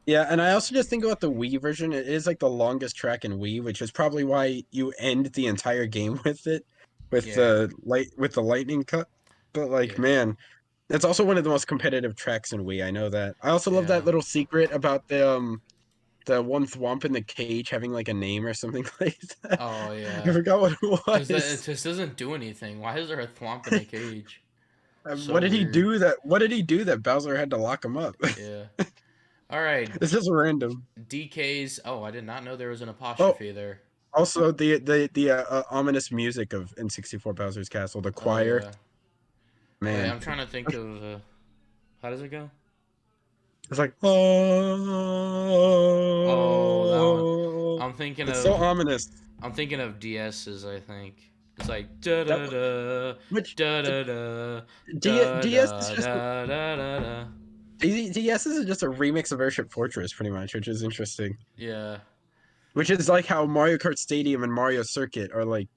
Yeah, and I also just think about the Wii version. It is like the longest track in Wii, which is probably why you end the entire game with it. Yeah, with the lightning cut. But like, yeah, man, it's also one of the most competitive tracks in Wii. I know that. I also love yeah. that little secret about the one thwomp in the cage having like a name or something like that. Oh I yeah. forgot what it Because it was. just doesn't do anything. Why is there a thwomp in a cage? What So did he weird. do that? What did he do that Bowser had to lock him up? Yeah. All right. It's just random. DK's. Oh, I did not know there was an Oh, apostrophe there. also the ominous music of N64 Bowser's Castle, the Oh choir. yeah. Wait, Man, I'm trying to think of. How does it go? it's like Oh, that one. oh, I'm thinking it's so of. ominous. I'm thinking of DS's. I think it's like da That da da which da the da da da DS is da just da da da da. DS is just a remix of Airship Fortress, pretty much, which is interesting. Yeah. Which is like how Mario Kart Stadium and Mario Circuit are like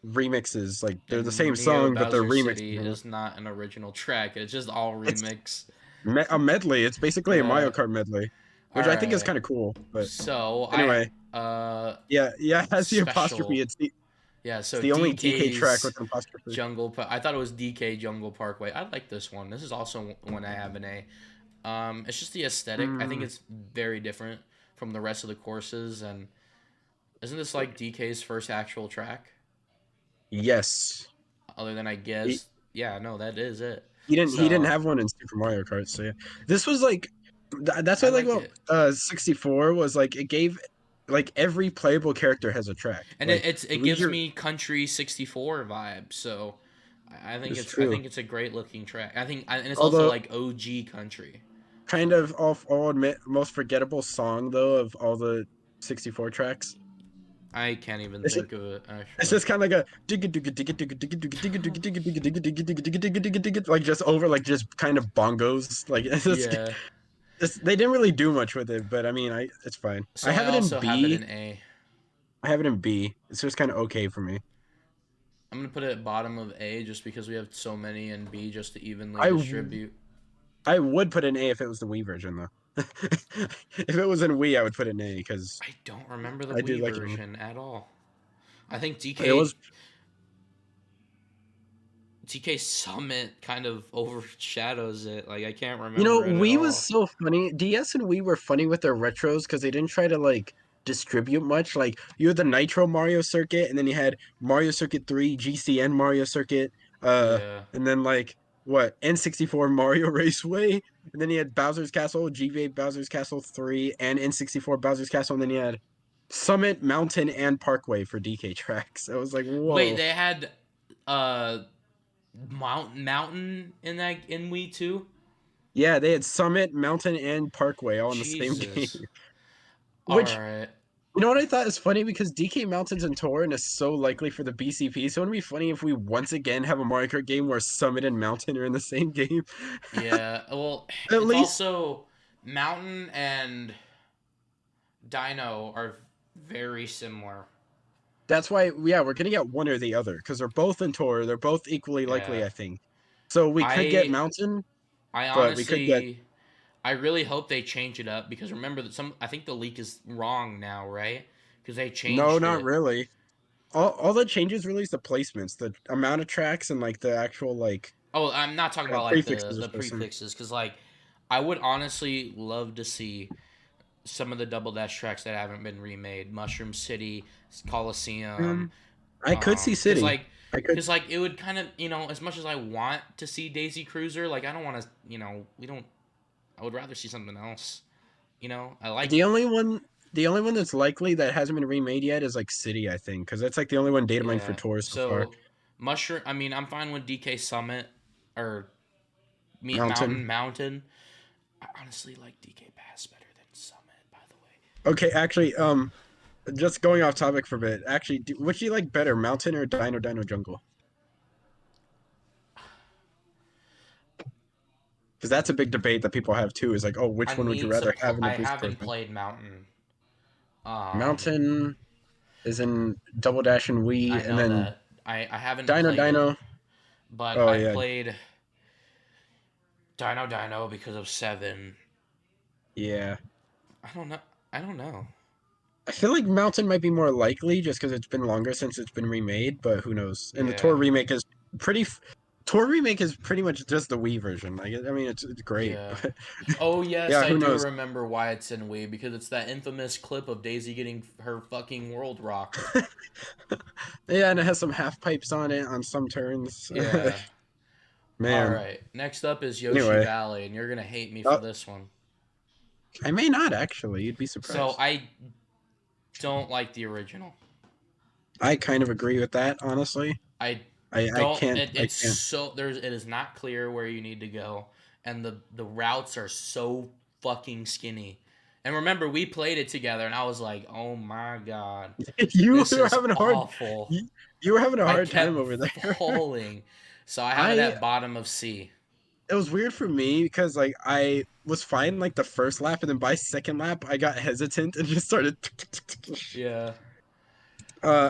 remixes. Like they're the same And Neo song, but they're Bowser remixes. City is not an original track. It's just all It's remix. a medley. It's basically a Mario Yeah. Kart medley, All which I think is right. kind of cool. But So anyway, yeah, yeah, it has the apostrophe. special. Yeah, It's so the only DK track DK's with an apostrophe. I thought it was DK Jungle Parkway. I like this one. This is also one I have an A. It's just the aesthetic. I think Mm, it's very different from the rest of the courses. And isn't this like DK's first actual track? yes, Other than I he, guess, yeah, no, that is it. he didn't So have one in Super Mario Kart. So yeah, this was like that's I what I like like about it. 64 was like it gave like every playable character has a track. And Like it Luigi, gives me country 64 vibes. So it's I true. think it's a great looking track. And it's also Although like OG country. kind So of off all admit most forgettable song though of all the 64 tracks. I can't even It's just, think of it it's actually. just kind of like a digga digga digga digga digga digga digga digga digga digga digga digga digga digga digga digga digga like just over like just kind of bongos like Yeah. they didn't really do much with it, but I mean I it's fine. I So I have it in also have it B. in A. I have it in B. It's just kind of okay for me. I'm gonna put it at bottom of A just because we have so many in B just to evenly I distribute. I would put an A if it was the Wii version though. If it was in Wii, I would put an A because I don't remember the I do Wii like it more. version at all. I think It was DK Summit kind of overshadows it. Like I can't You know, remember it at Wii was all. so funny. DS and Wii were funny with their retros because they didn't try to like distribute much. Like you had the Nitro Mario Circuit, and then you had Mario Circuit 3, GCN Mario Circuit, Yeah. and then like what N64 Mario Raceway, and then you had Bowser's Castle, GBA Bowser's Castle 3, and N64 Bowser's Castle, and then you had Summit, Mountain, and Parkway for DK tracks. I was like, Wait, whoa. they had uh Mountain in that in Wii too? Yeah, they had Summit, Mountain, and Parkway all in the same game. Jesus. All Which right. You know what I thought is funny because DK Mountains and Torrent is so likely for the BCP, so it'd be funny if we once again have a Mario Kart game where Summit and Mountain are in the same game. Yeah. Well, At it's least also Mountain and Dino are very similar. that's why, yeah, we're gonna get one or the other because they're both in Tor. They're both equally likely, Yeah. I think. So we could get I Mountain, I but we could get honestly I really hope they change it up because remember that some I think the leak is wrong now, right? Because they no, changed not it. really. All that changes really is the placements, the amount of tracks, and like the actual like Oh, I'm not talking about like prefixes are the still the same. prefixes because like I would honestly love to see some of the double dash tracks that haven't been remade, Mushroom City, Coliseum, Um, I could see because City. I could. it would kind of as much as I want to see Daisy Cruiser, like I don't want to we don't. I would rather see something else. I like The only one, the only one that's likely that hasn't been remade yet is like City, I think, because that's like the only one data mined for yeah. tours so far. So Mushroom. I mean, I'm fine with DK Summit or Mountain. Mountain. I honestly like DK Pass better than Summit, by the way. Okay, actually, just going off topic for a bit. Actually, which do you like better, Mountain or Dino Dino Jungle? Because that's a big debate that people have too. Is like, oh, which one would you rather have in I the boost haven't program? played Mountain. Um, Mountain is in Double Dash and I Wii, and know then that. I haven't Dino played it, Dino. but Oh I yeah, played Dino because of Seven. yeah. I don't know. I don't know. I feel like Mountain might be more likely just because it's been longer since it's been remade, but who knows? And the Tour Yeah. remake is pretty. Tour remake is pretty much just the Wii version. Like, I mean, it's great, Yeah. but Oh yes, yeah, I who do knows? remember why it's in Wii because it's that infamous clip of Daisy getting her fucking world rocked. Yeah, and it has some half pipes on it on some turns. Yeah. All Man. right. Next up is Yoshi Anyway, Valley, and you're gonna hate me for uh, this one. I may not actually. You'd be So surprised. I don't like the original. I kind of agree with that, honestly. I I don't. can't. I It's can't. so there's. It is not clear where you need to go, and the routes are so fucking skinny. And remember, we played it together, and I was like, "Oh my god, You this were is having a hard. awful." You, you were having a I hard time kept over there. falling, so I have it I at bottom of C. It was weird for me because like I was fine like the first lap, and then by second lap I got hesitant and just started. Yeah.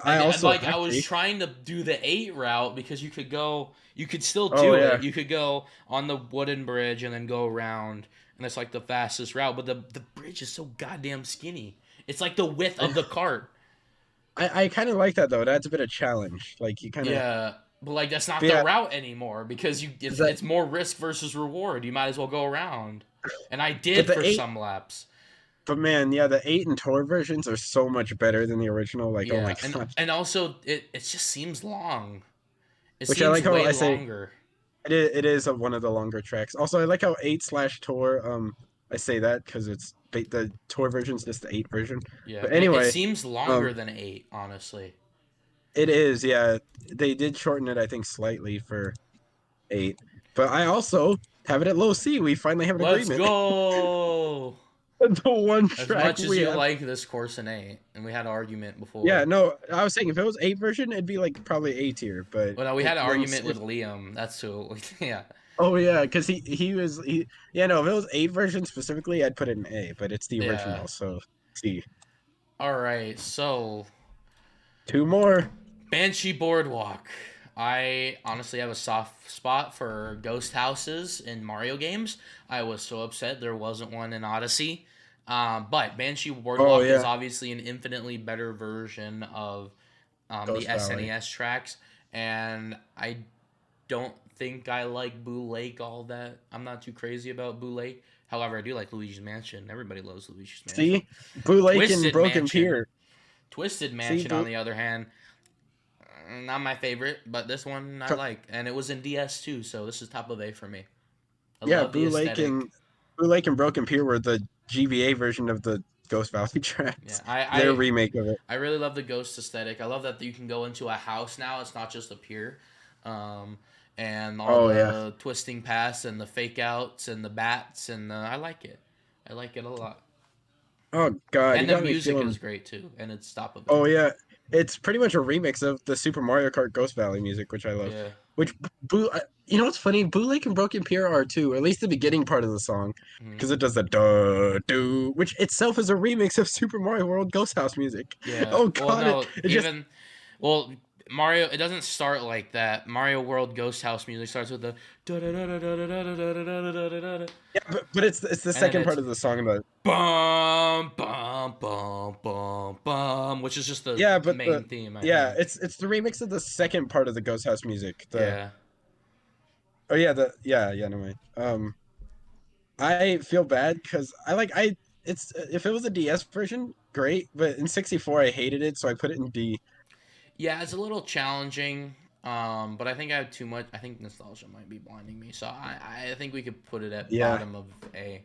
I And also like I was actually. trying to do the 8 route because you could still Oh do it. yeah, You could go on the wooden bridge and then go around, and that's like the fastest route. But the bridge is so goddamn skinny. It's like the width of the cart. I kind of like that though. It adds a bit of challenge. Like you kind of. Yeah, but like that's not the Yeah, route anymore because because that. it's more risk versus reward. You might as well go around, and I But did the for eight. some laps. But man, yeah, the 8 and tour versions are so much better than the original. Like, oh my Yeah, god. and also it just seems long. It Which I seems like how way I say longer. it is one of the longer tracks. Also, I like how 8 slash tour. I say that because the tour version is just the 8 version. Yeah, But it anyway, seems um, longer than 8, honestly. it is. Yeah, they did shorten it, I think, slightly for 8. But I also have it at low C. We finally have an Let's agreement. go! The one As track much as we you have. like this course in 8, and we had an argument Yeah, before. no, I was saying if it was 8 version, it'd be like probably A tier. But Well, no, we had an then argument with Liam. That's who. Yeah, oh yeah, because yeah, no, if it was 8 version specifically, I'd put it in A. But it's the yeah. original, so C. All right, so Two more. Banshee Boardwalk. I honestly have a soft spot for ghost houses in Mario games. I was so upset there wasn't one in Odyssey. But Banshee Oh Boardwalk is yeah, obviously an infinitely better version of the Ghost Valley. SNES tracks, and I don't think I like Boo Lake all that. I'm not too crazy about Boo Lake. However, I do like Luigi's Mansion. Everybody loves Luigi's Mansion. See, Blue Lake and Twisted Broken Mansion. Pier. Twisted See, Mansion, on the other hand, not my favorite, but this one I like, and it was in DS too, so this is top of A for me. I Yeah, love the aesthetic. Blue Lake and Broken Pier were the GBA version of the Ghost Valley Yeah, tracks. I Their I remake of it. I really love the ghost aesthetic. I love that you can go into a house now. It's not just a pier. Um, and all Oh yeah. the twisting paths and the fake outs and the bats and I like it. I like it a lot. Oh God, you And the got me music feeling. is great too, and it's top of Oh A. yeah, it's pretty much a remix of the Super Mario Kart Ghost Valley music, which I love. Yeah. Which you know what's funny? Blue Lake and Broken Pier are too, or at least the beginning part of the song, Mhm. because it does the duh do, which itself is a remix of Super Mario World Ghost House music. Yeah. Oh Well, God, no, it just even well, Mario. It doesn't start like that. Mario World Ghost House music starts with the yeah, but it's the and then second part it's of the song. The bum bum bum bum bum, which is just the yeah, but main the theme, I yeah, think. it's the remix of the second part of the Ghost House music. The Yeah. oh yeah, the no mind. I feel bad because it's if it was a DS version, great, but in 64 I hated it, so I put it in D. Yeah, it's a little challenging. But I think I have too much. I think nostalgia might be blinding me, so I think we could put it at Yeah, bottom of A.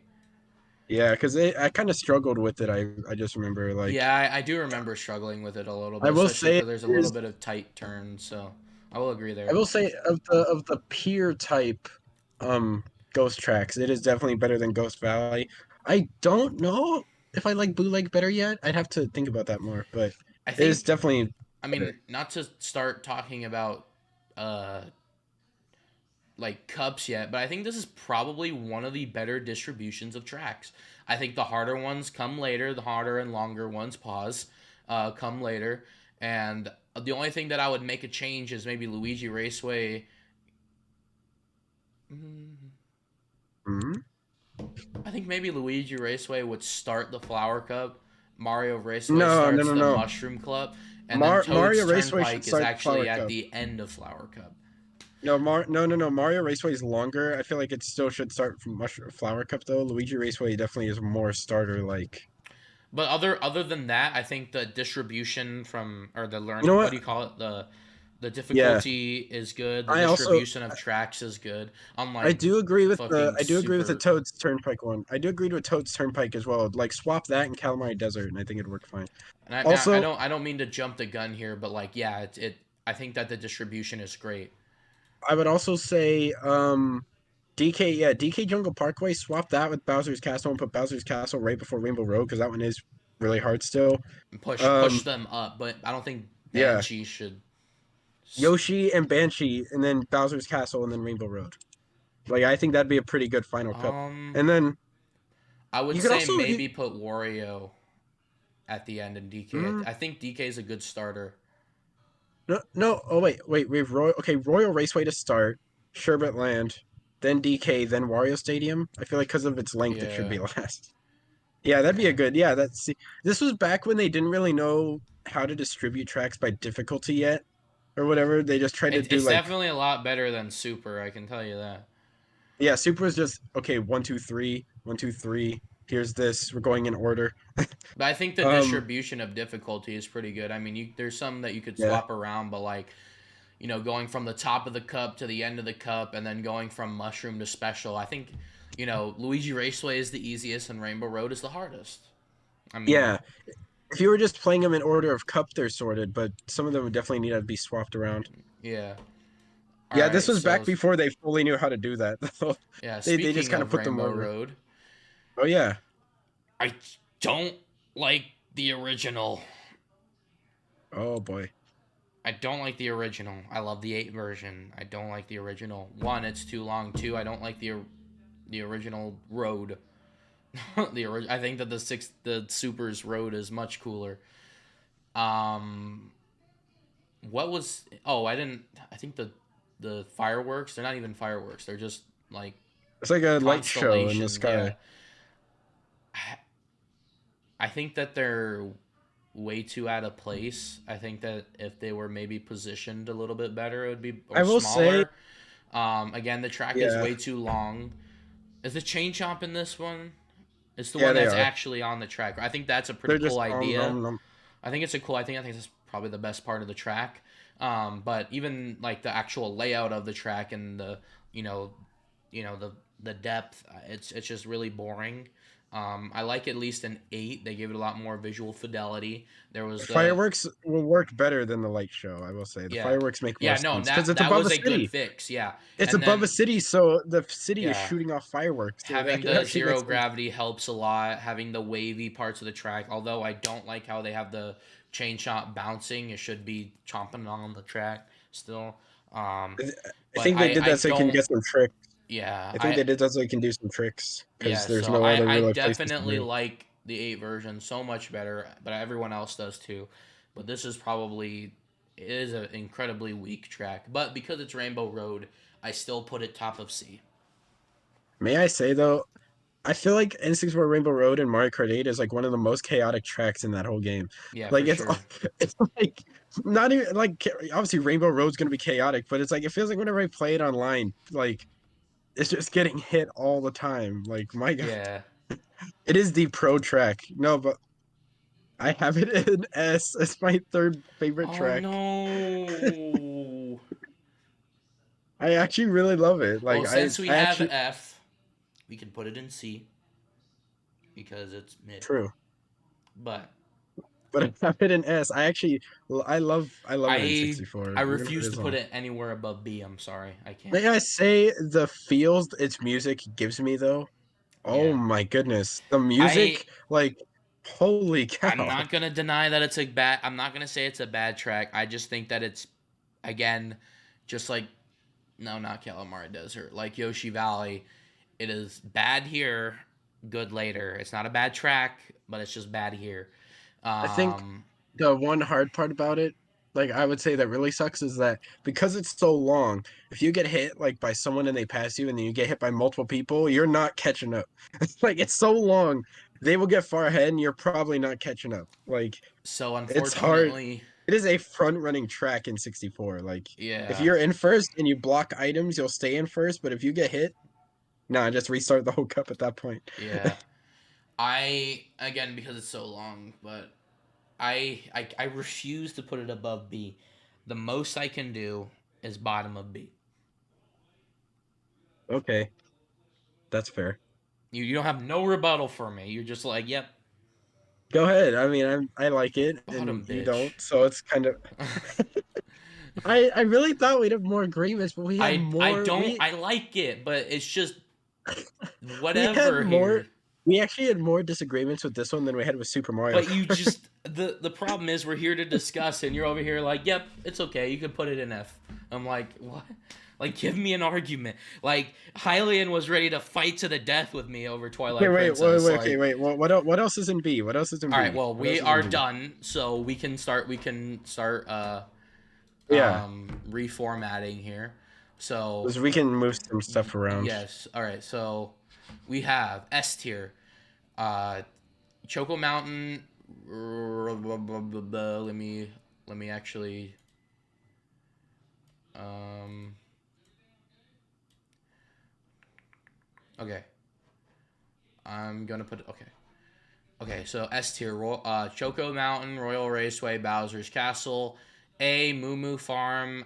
yeah, because I kind of struggled with it. I just remember like Yeah, I do remember struggling with it a little I bit, will especially say because it there's a little is bit of tight turns. So I will agree I there. will say of the peer type um Ghost tracks, it is definitely better than Ghost Valley. I don't know if I like Blue Lake better yet. I'd have to think about that more, but I it is think, definitely I better. mean, not to start talking about uh like cups yet, but I think this is probably one of the better distributions of tracks. I think the harder ones come later, the harder and longer ones come later, and the only thing that I would make a change is maybe Luigi Raceway. Mm, Mhm. I think maybe Luigi Raceway would start the Flower Cup, Mario Raceway No, no, starts no, the no. Mushroom Cup, and then Mario Toad's Raceway should Turnpike is start Flower actually at Cup. the end of Flower Cup. No, no, no, no. Mario Raceway is longer. I feel like it still should start from Mushroom Flower Cup though. Luigi Raceway definitely is more starter like. But other than that, I think the distribution from or the You know learn what what? do you call it the Yeah, difficulty is good. The I also distribution of tracks is good. I Unlike do agree with fucking the super. Toad's Turnpike one. I do agree with Toad's Turnpike as well. Like swap that and Calamari Desert, and I think it'd work fine. And I Also, don't mean to jump the gun here, but like yeah, it I think that the distribution is great. I would also say DK, yeah, DK Jungle Parkway, swap that with Bowser's Castle and put Bowser's Castle right before Rainbow Road because that one is really hard still. Push them up, but I don't think Yeah, Banshee should. Yoshi and Banshee, and then Bowser's Castle, and then Rainbow Road. Like I think that'd be a pretty good final cup. Um, And then I would you could say also maybe put Wario at the end and DK. mm, I think DK is a good starter. no, no. Oh wait. We have Royal Raceway to start, Sherbet Land, then DK, then Wario Stadium. I feel like because of its length, it should Yeah, be last. Yeah, that'd be a yeah. good. Yeah, that's. This was back when they didn't really know how to distribute tracks by difficulty yet, or whatever. They just tried to do It's like, definitely a lot better than Super. I can tell you that. yeah, Super was just okay. 1, 2, 3, 1, 2, 3. Here's this. We're going in order. But I think the Um, distribution of difficulty is pretty good. I mean, there's some that you could yeah, swap around, but like going from the top of the cup to the end of the cup, and then going from mushroom to special. I think Luigi Raceway is the easiest, and Rainbow Road is the hardest. I mean, yeah. If you were just playing them in order of cup, they're sorted, but some of them would definitely need to be swapped around. yeah. All Yeah, this right, was back so before they fully knew how to do that. yeah. They just Speaking kind of of put them Rainbow over. Road, Oh yeah. I don't like the original. Oh boy. I don't like the original. I love the 8 version. I don't like the original. One, it's too long. Two, I don't like the original road. I think that the Super's road is much cooler. Um, what was? Oh, I didn't. I think the fireworks. They're not even fireworks. They're just like It's like a light show in the constellations. sky. Yeah. I think that they're way too out of place. I think that if they were maybe positioned a little bit better, it would be or I will say, smaller. Again, the track is yeah, way too long. Is the chain chomp in this one? It's the yeah, one they that's are. actually on the track. I think that's a pretty They're cool just idea. I think it's a cool. I think that's probably the best part of the track. But even like the actual layout of the track and the you know, the depth, it's just really boring. I like at least an 8. They gave it a lot more visual fidelity. There was the fireworks will work better than the light show. I will say the yeah, fireworks make more yeah. No, sense because it's that above was a a good city. fix. Yeah, It's and above a then city, so the city is yeah, shooting off fireworks. So having it the actually zero makes sense. gravity helps a lot. Having the wavy parts of the track, although I don't like how they have the chain shot bouncing, it should be chomping on the track still. Um, I but think they did I that so you can don't. get some tricks. Yeah, I think they did that so you can do some tricks because yeah. there's So no other I really places to definitely do. like the 8 version so much better, but everyone else does too. But this is probably it is an incredibly weak track, but because it's Rainbow Road, I still put it top of C. May I say though, I feel like N64 Rainbow Road and Mario Kart 8 is like one of the most chaotic tracks in that whole game. Yeah, Like for sure. it's like not even like obviously Rainbow Road's gonna be chaotic, but it's like it feels like whenever I play it online, like it's just getting hit all the time. Like my God, Yeah. it is the pro track. No, but I have it in S. It's my third favorite Oh track. no. I actually really love it. Well, Like since we I have actually F, we can put it in C because it's mid. true, But but I have it in S. I love an I N64. I Even if it refuse is to put long. it anywhere above B. I'm sorry, I can't. May I say the feels its music gives me though? Oh Yeah. my goodness. The I music, like, holy I'm cow. not gonna deny that it's a bad. I'm not gonna say it's a bad track. I just think that it's, again, just like no, not Calamari Desert, like Yoshi Valley. It is bad here, good later. It's not a bad track, but it's just bad here. I think Um, the one hard part about it, like I would say that really sucks is that because it's so long, if you get hit like by someone and they pass you and then you get hit by multiple people, you're not catching up. It's like it's so long they will get far ahead, and you're probably not catching up. Like So it's hard. unfortunately, It is a front running track in 64. Like if yeah, you're in first and you block items, you'll stay in first. But if you get hit, nah, just restart the whole cup at that point. yeah. I again because it's so long, but I refuse to put it above B. The most I can do is bottom of B. Okay, that's fair. You don't have no rebuttal for me. You're just like, yep, Go ahead. I mean, I like it, and bottom you bitch. don't, so it's kind of. I really thought we'd have more agreements, but we had I more. don't I like it, but it's just We had whatever more. here. We actually had more disagreements with this one than we had with Super Mario But you Kart. just the problem is we're here to discuss, and you're over here like, yep, it's okay. You can put it in F. I'm like, what? Like, give me an argument. Like, Hylian was ready to fight to the death with me over Okay, Twilight wait, Princess. Okay, Like, wait. What else is in B? What else is in all right, B? well, What else we is in are B? done, so we can start. We can start Yeah, reformatting here. So because we can move some stuff around. yes, all right. So we have S tier, uh, Choco Mountain. Let me actually. Um, okay, I'm gonna put okay. Okay, so S tier, Choco Mountain, Royal Raceway, Bowser's Castle, A, Moo Moo Farm,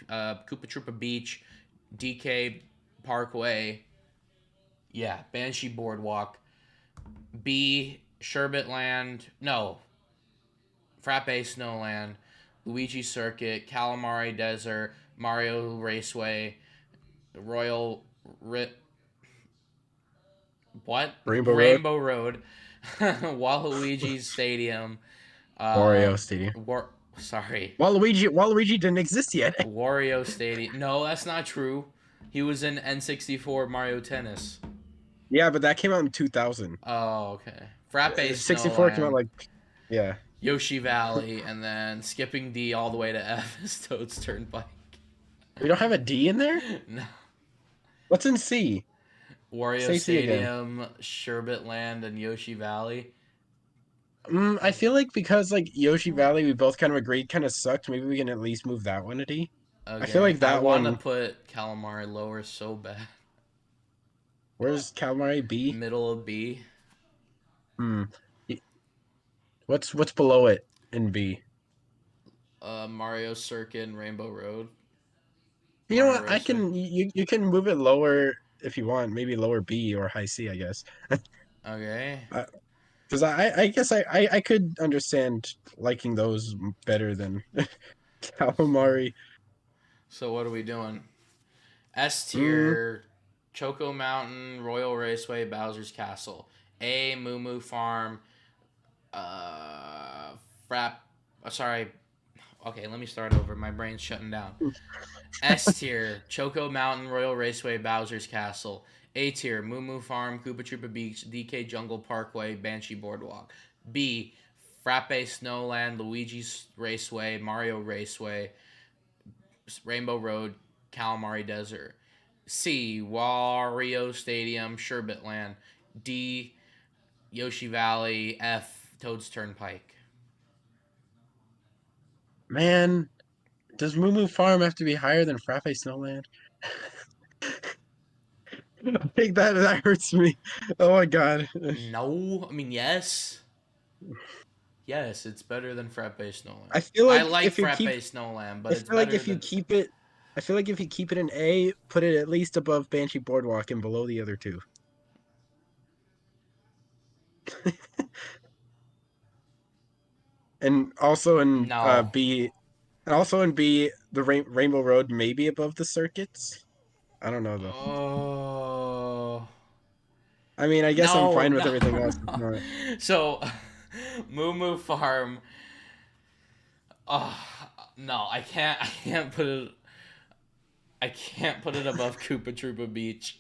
Koopa Troopa Beach, DK Parkway, yeah, Banshee Boardwalk, B, Sherbet Land, no, Frappe Snowland, Luigi Circuit, Calamari Desert, Mario Raceway, Royal Ri- what? Rainbow Road, Rainbow Road, Waluigi's Stadium, Wario Stadium. Sorry, Waluigi didn't exist yet. Wario Stadium. No, that's not true. He was in N64 Mario Tennis. Yeah, but that came out in 2000. Oh, okay. Frappe 64 came out Snowland, like, yeah. Yoshi Valley, and then skipping D all the way to F is Toad's Turnpike. We don't have a D in there. No. What's in C? Wario Say C again. Stadium, Sherbet Land, and Yoshi Valley. I feel like because like Yoshi Valley, we both kind of agreed kind of sucked. Maybe we can at least move that one to D. I feel Okay, like I that want to one. put Calamari lower so bad. Where's Calamari B? Middle of B. Hmm. What's below it in B? Mario Circuit and Rainbow Road. You know Mario what? I Raceway. can you can move it lower if you want, maybe lower B or high C, I guess. Okay. Because I guess I could understand liking those better than calamari. So what are we doing? S Mm, tier, Choco Mountain, Royal Raceway, Bowser's Castle. A, Moo Moo Farm, uh, Frap. Sorry. Okay, let me start over. My brain's shutting down. S tier, Choco Mountain, Royal Raceway, Bowser's Castle. A tier, Moo Moo Farm, Koopa Troopa Beach, DK Jungle Parkway, Banshee Boardwalk. B, Frappe Snowland, Luigi's Raceway, Mario Raceway, Rainbow Road, Calamari Desert. C, Wario Stadium, Sherbet Land. D, Yoshi Valley. F, Toad's Turnpike. man, does Moo Moo Farm have to be higher than Frappe Snowland? I think that hurts me. Oh my god. No, I mean yes. Yes, it's better than Frappe Snowland. I feel I like like if you keep Frappe Snowland, but I it's feel like better if you than. keep it I feel like if you keep it in A, put it at least above Banshee Boardwalk and below the other two. And also in No. B, and also in B, the Rainbow Road may be above the circuits. I don't know though. Oh. I mean, I guess I'm No, fine with no, everything else. It's no. not. So, Moo Moo Farm. Oh, no, I can't. I can't put it. I can't put it above Koopa Troopa Beach.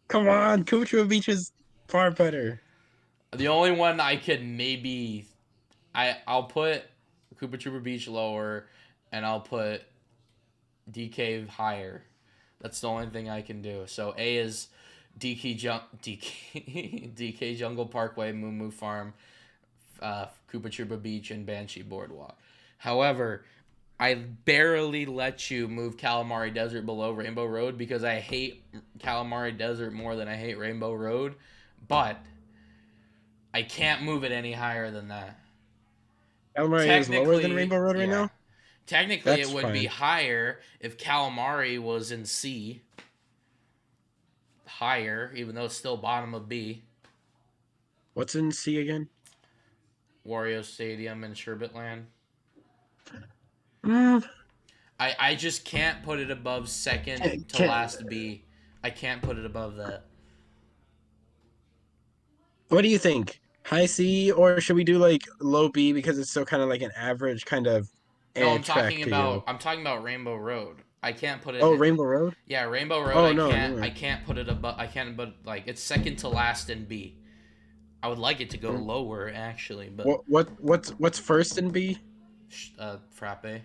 Come on, Kuchua Beach is far better. The only one I could maybe. I'll put Koopa Troopa Beach lower, and I'll put DK higher. That's the only thing I can do. So A is DK Jungle Parkway, Moo Moo Farm, Koopa Troopa Beach, and Banshee Boardwalk. However, I barely let you move Calamari Desert below Rainbow Road because I hate Calamari Desert more than I hate Rainbow Road, but I can't move it any higher than that. Calamari is lower than Technically, Rainbow Road right yeah. now? Technically, it That's would be fine. higher if Calamari was in C, higher, even though it's still bottom of B. What's in C again? Wario Stadium and Sherbet Land. Mm, I just can't put it above second to can't. last B. I can't put it above that. What do you think? High C or should we do like low B because it's still kind of like an average kind of No, track to you? I'm talking about Rainbow Road. I can't put Oh, it. Rainbow Road? Yeah, Rainbow Road. Oh no, never I mind. can't put it above. I can't. But like, it's second to last in B. I would like it to go Mm. lower actually, but What's first in B? frappe.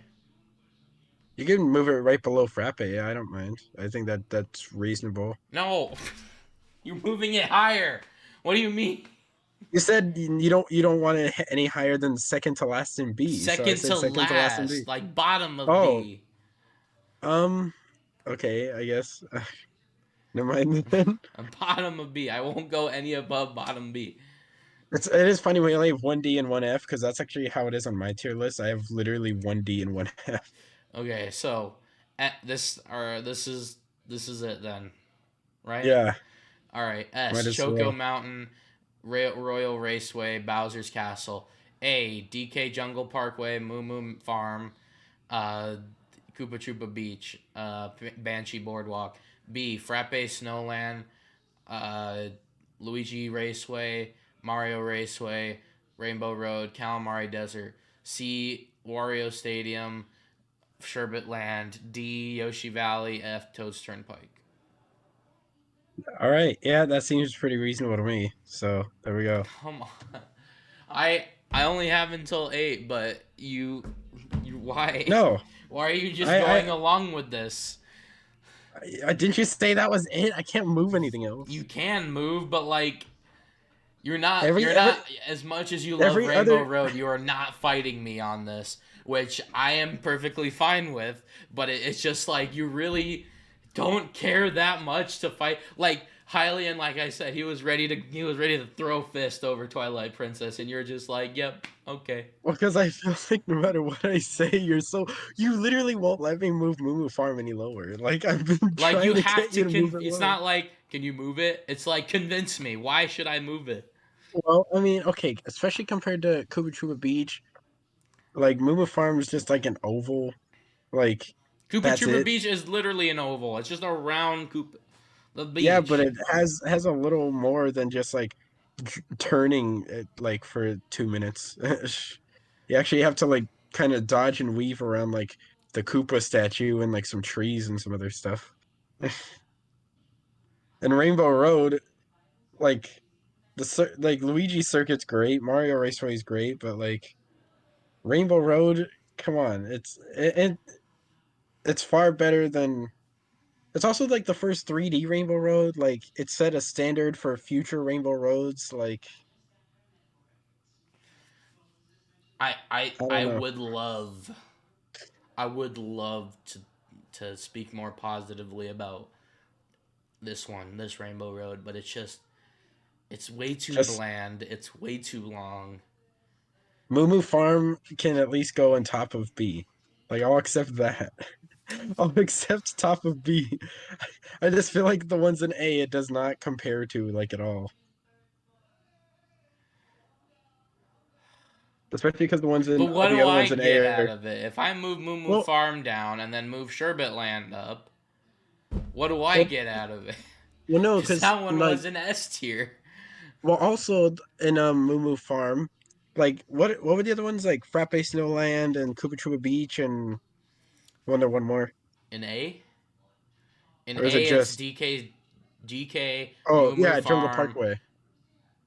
You can move it right below Frappe. Yeah, I don't mind. I think that's reasonable. No, you're moving it higher. What do you mean? You said you don't want it any higher than second to last in B, so I Second said to second to last in B. last, like bottom of Oh, B. um, okay, I guess. Never mind then. Bottom of B. I won't go any above bottom B. It is funny we only have one D and one F because that's actually how it is on my tier list. I have literally one D and one F. Okay, so at this is it then, right? Yeah, All right. S might as Choco well. Mountain, Royal Raceway, Bowser's Castle. A DK Jungle Parkway, Moo Moo Farm, uh, Koopa Troopa Beach, Banshee Boardwalk. B Frappe Snowland, uh, Luigi Raceway, Mario Raceway, Rainbow Road, Calamari Desert. C Wario Stadium, Sherbet Land. D Yoshi Valley. F Toad's Turnpike. All right, yeah, that seems pretty reasonable to me. So there we go. Come on. I only have until 8, but you why? No, Why are you just I going I, along with this? I didn't you say that was it? I can't move anything You else. can move, but like Every you're every not as much as you love every Rainbow other Road, you are not fighting me on this, which I am perfectly fine with, but it's just like you really don't care that much to fight. Like Hylian, like I said, he was ready to throw fist over Twilight Princess, and you're just like, yep, okay. well, because I feel like no matter what I say, you literally won't let me move Moo Moo Farm any lower. Like I've been Like you trying to have get to you to move it it's lower. not like can you move it? It's like convince me. Why should I move it? Well, I mean, okay, especially compared to Koopa Troopa Beach, like Moo Moo Farm is just like an oval. Like Koopa that's Troopa it. Beach is literally an oval. It's just a round Koopa the Yeah, but beach. it has a little more than just like turning it like for 2 minutes. You actually have to like kind of dodge and weave around like the Koopa statue and like some trees and some other stuff. And Rainbow Road, like like Luigi Circuit's great, Mario Raceway is great, but like Rainbow Road, come on, it's far better than. It's also like the first 3D Rainbow Road. Like it set a standard for future Rainbow Roads. Like I don't know. I would love to speak more positively about this Rainbow Road, but it's way too Just bland. It's way too long. Moo Moo Farm can at least go on top of B. Like I'll accept that. I'll accept top of B. I just feel like the ones in A it does not compare to like at all. Especially because the ones But in what the do other I ones in A get out are of it? If I move Moo Moo well, Farm down and then move Sherbet Land up, what do I well, get out of it? well, no, Because because that one like, was an S tier. well, also in Moo Moo Farm, like what were the other ones like Frappe Snowland and Koopa Troopa Beach and one more, In A? In or is it A, it's just DK, oh Moo Moo yeah, Jungle Farm, Parkway?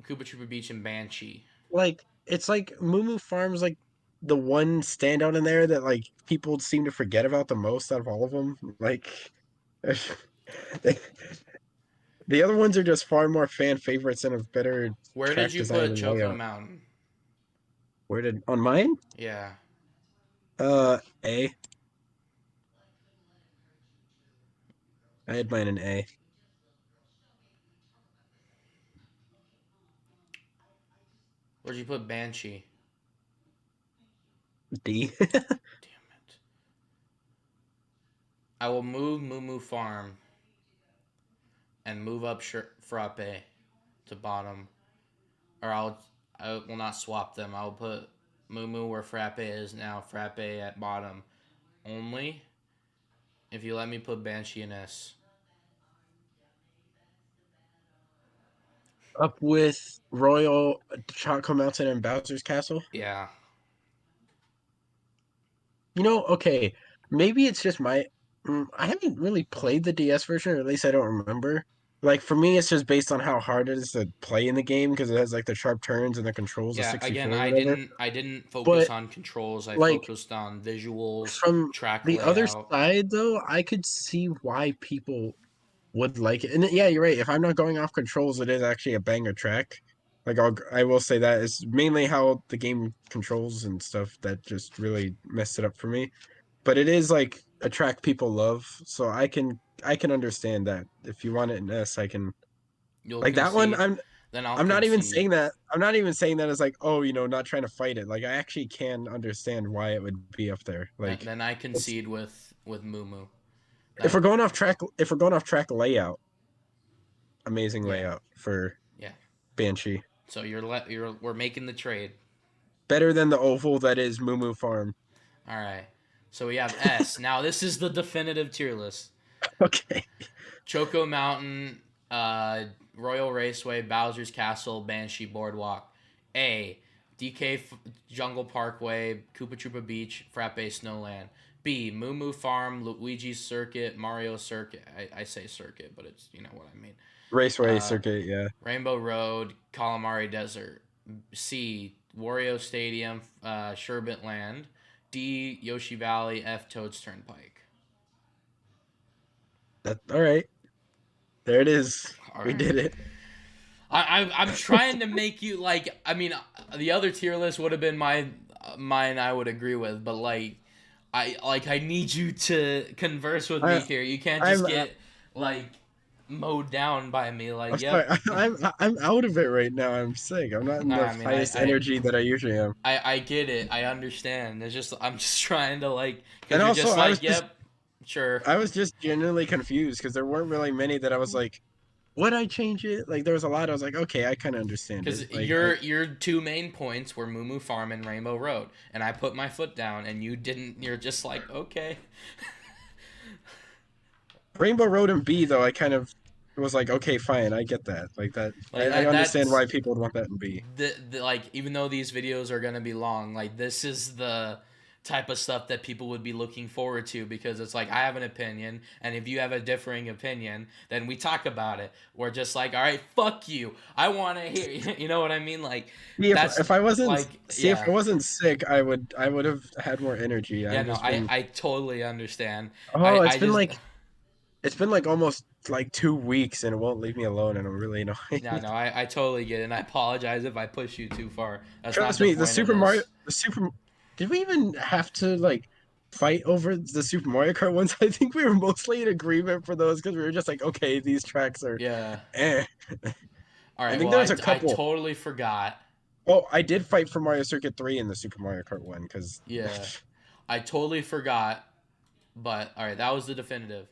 Koopa Troopa Beach, and Banshee. Like it's like Moo Moo Farm's like the one standout in there that like people seem to forget about the most out of all of them. Like The other ones are just far more fan favorites and have better Where did track you design put and Choco layout. Mountain? Where did on mine? Yeah. A. I had mine in A. Where'd you put Banshee? D. Damn it. I will move Moo Moo Farm and move up Frappe to bottom. Or I will not swap them. I'll put Moo Moo where Frappe is now. Frappe at bottom. Only if you let me put Banshee in S. Up with Royal, Choco Mountain, and Bowser's Castle. Yeah. Okay, maybe it's just I haven't really played the DS version, or at least I don't remember. Like for me, it's just based on how hard it is to play in the game because it has like the sharp turns and the controls of Yeah, again, 64 or whatever. I didn't focus But on controls. I like focused on visuals, from track the other layout. side, though, I could see why people would like it. And yeah, you're right. If I'm not going off controls, it is actually a banger track. Like I will say that is mainly how the game controls and stuff that just really messed it up for me. But it is like a track people love, so I can understand that. If you want it in S, I can You'll like that one. concede. Then I'll I'm not even concede. saying that. I'm not even saying that as like, oh, not trying to fight it. Like I actually can understand why it would be up there. Like Then I it's concede with Moo Moo. if we're That going off track, if we're going off track layout, amazing yeah layout for yeah. Banshee. So we're making the trade. Better than the oval that is Moo Moo Farm. All right. So we have S. Now this is the definitive tier list. Okay. Choco Mountain, Royal Raceway, Bowser's Castle, Banshee Boardwalk. A. Jungle Parkway, Koopa Troopa Beach, Frappe Snowland. B. Moo Moo Farm, Luigi's Circuit, Mario Circuit. I say circuit, but it's what I mean. Raceway Uh, circuit, yeah. Rainbow Road, Calamari Desert. C. Wario Stadium, Sherbet Land. D. Yoshi Valley, F. Toad's Turnpike. That all right. There it is. All We right. did it. I'm trying to make you like. I mean, the other tier list would have been mine. I would agree with, but I need you to converse with me I here. You can't just I'm get like mowed down by me. I'm Like, sorry. yep. I'm out of it right now. I'm sick. I'm not in the I mean, highest energy that I usually am. I get it. I understand. It's just I'm just trying to like because And you're also, just like, yep, sure. I was just genuinely confused because there weren't really many that I was like, would I change it? Like there was a lot. I was like, okay, I kind of understand it. Because Like your two main points were Moo Moo Farm and Rainbow Road, and I put my foot down, and you didn't. You're just like, okay. Rainbow Road and B though, I kind of was like, okay, fine, I get that. Like that, Like I understand that's why people would want that in B. the like even though these videos are gonna be long, like this is the type of stuff that people would be looking forward to because it's like I have an opinion, and if you have a differing opinion, then we talk about it. We're just like, all right, fuck you. I want to hear you. You know what I mean? Like See, that's if I wasn't like see if I yeah. wasn't sick, I would have had more energy. Yeah, I've no, just been I totally understand. oh, I just it's been like almost like 2 weeks and it won't leave me alone and I'm really no, annoyed. no, I totally get it, and I apologize if I push you too far. That's not Trust the me, the point of Super Mario this. the Super did we even have to like fight over the Super Mario Kart ones? I think we were mostly in agreement for those because we were just like, okay, these tracks are Yeah. eh. All I right. think Well, there was a I couple. totally forgot. Oh, I did fight for Mario Circuit 3 in the Super Mario Kart one because Yeah, I totally forgot. But all right, that was the definitive.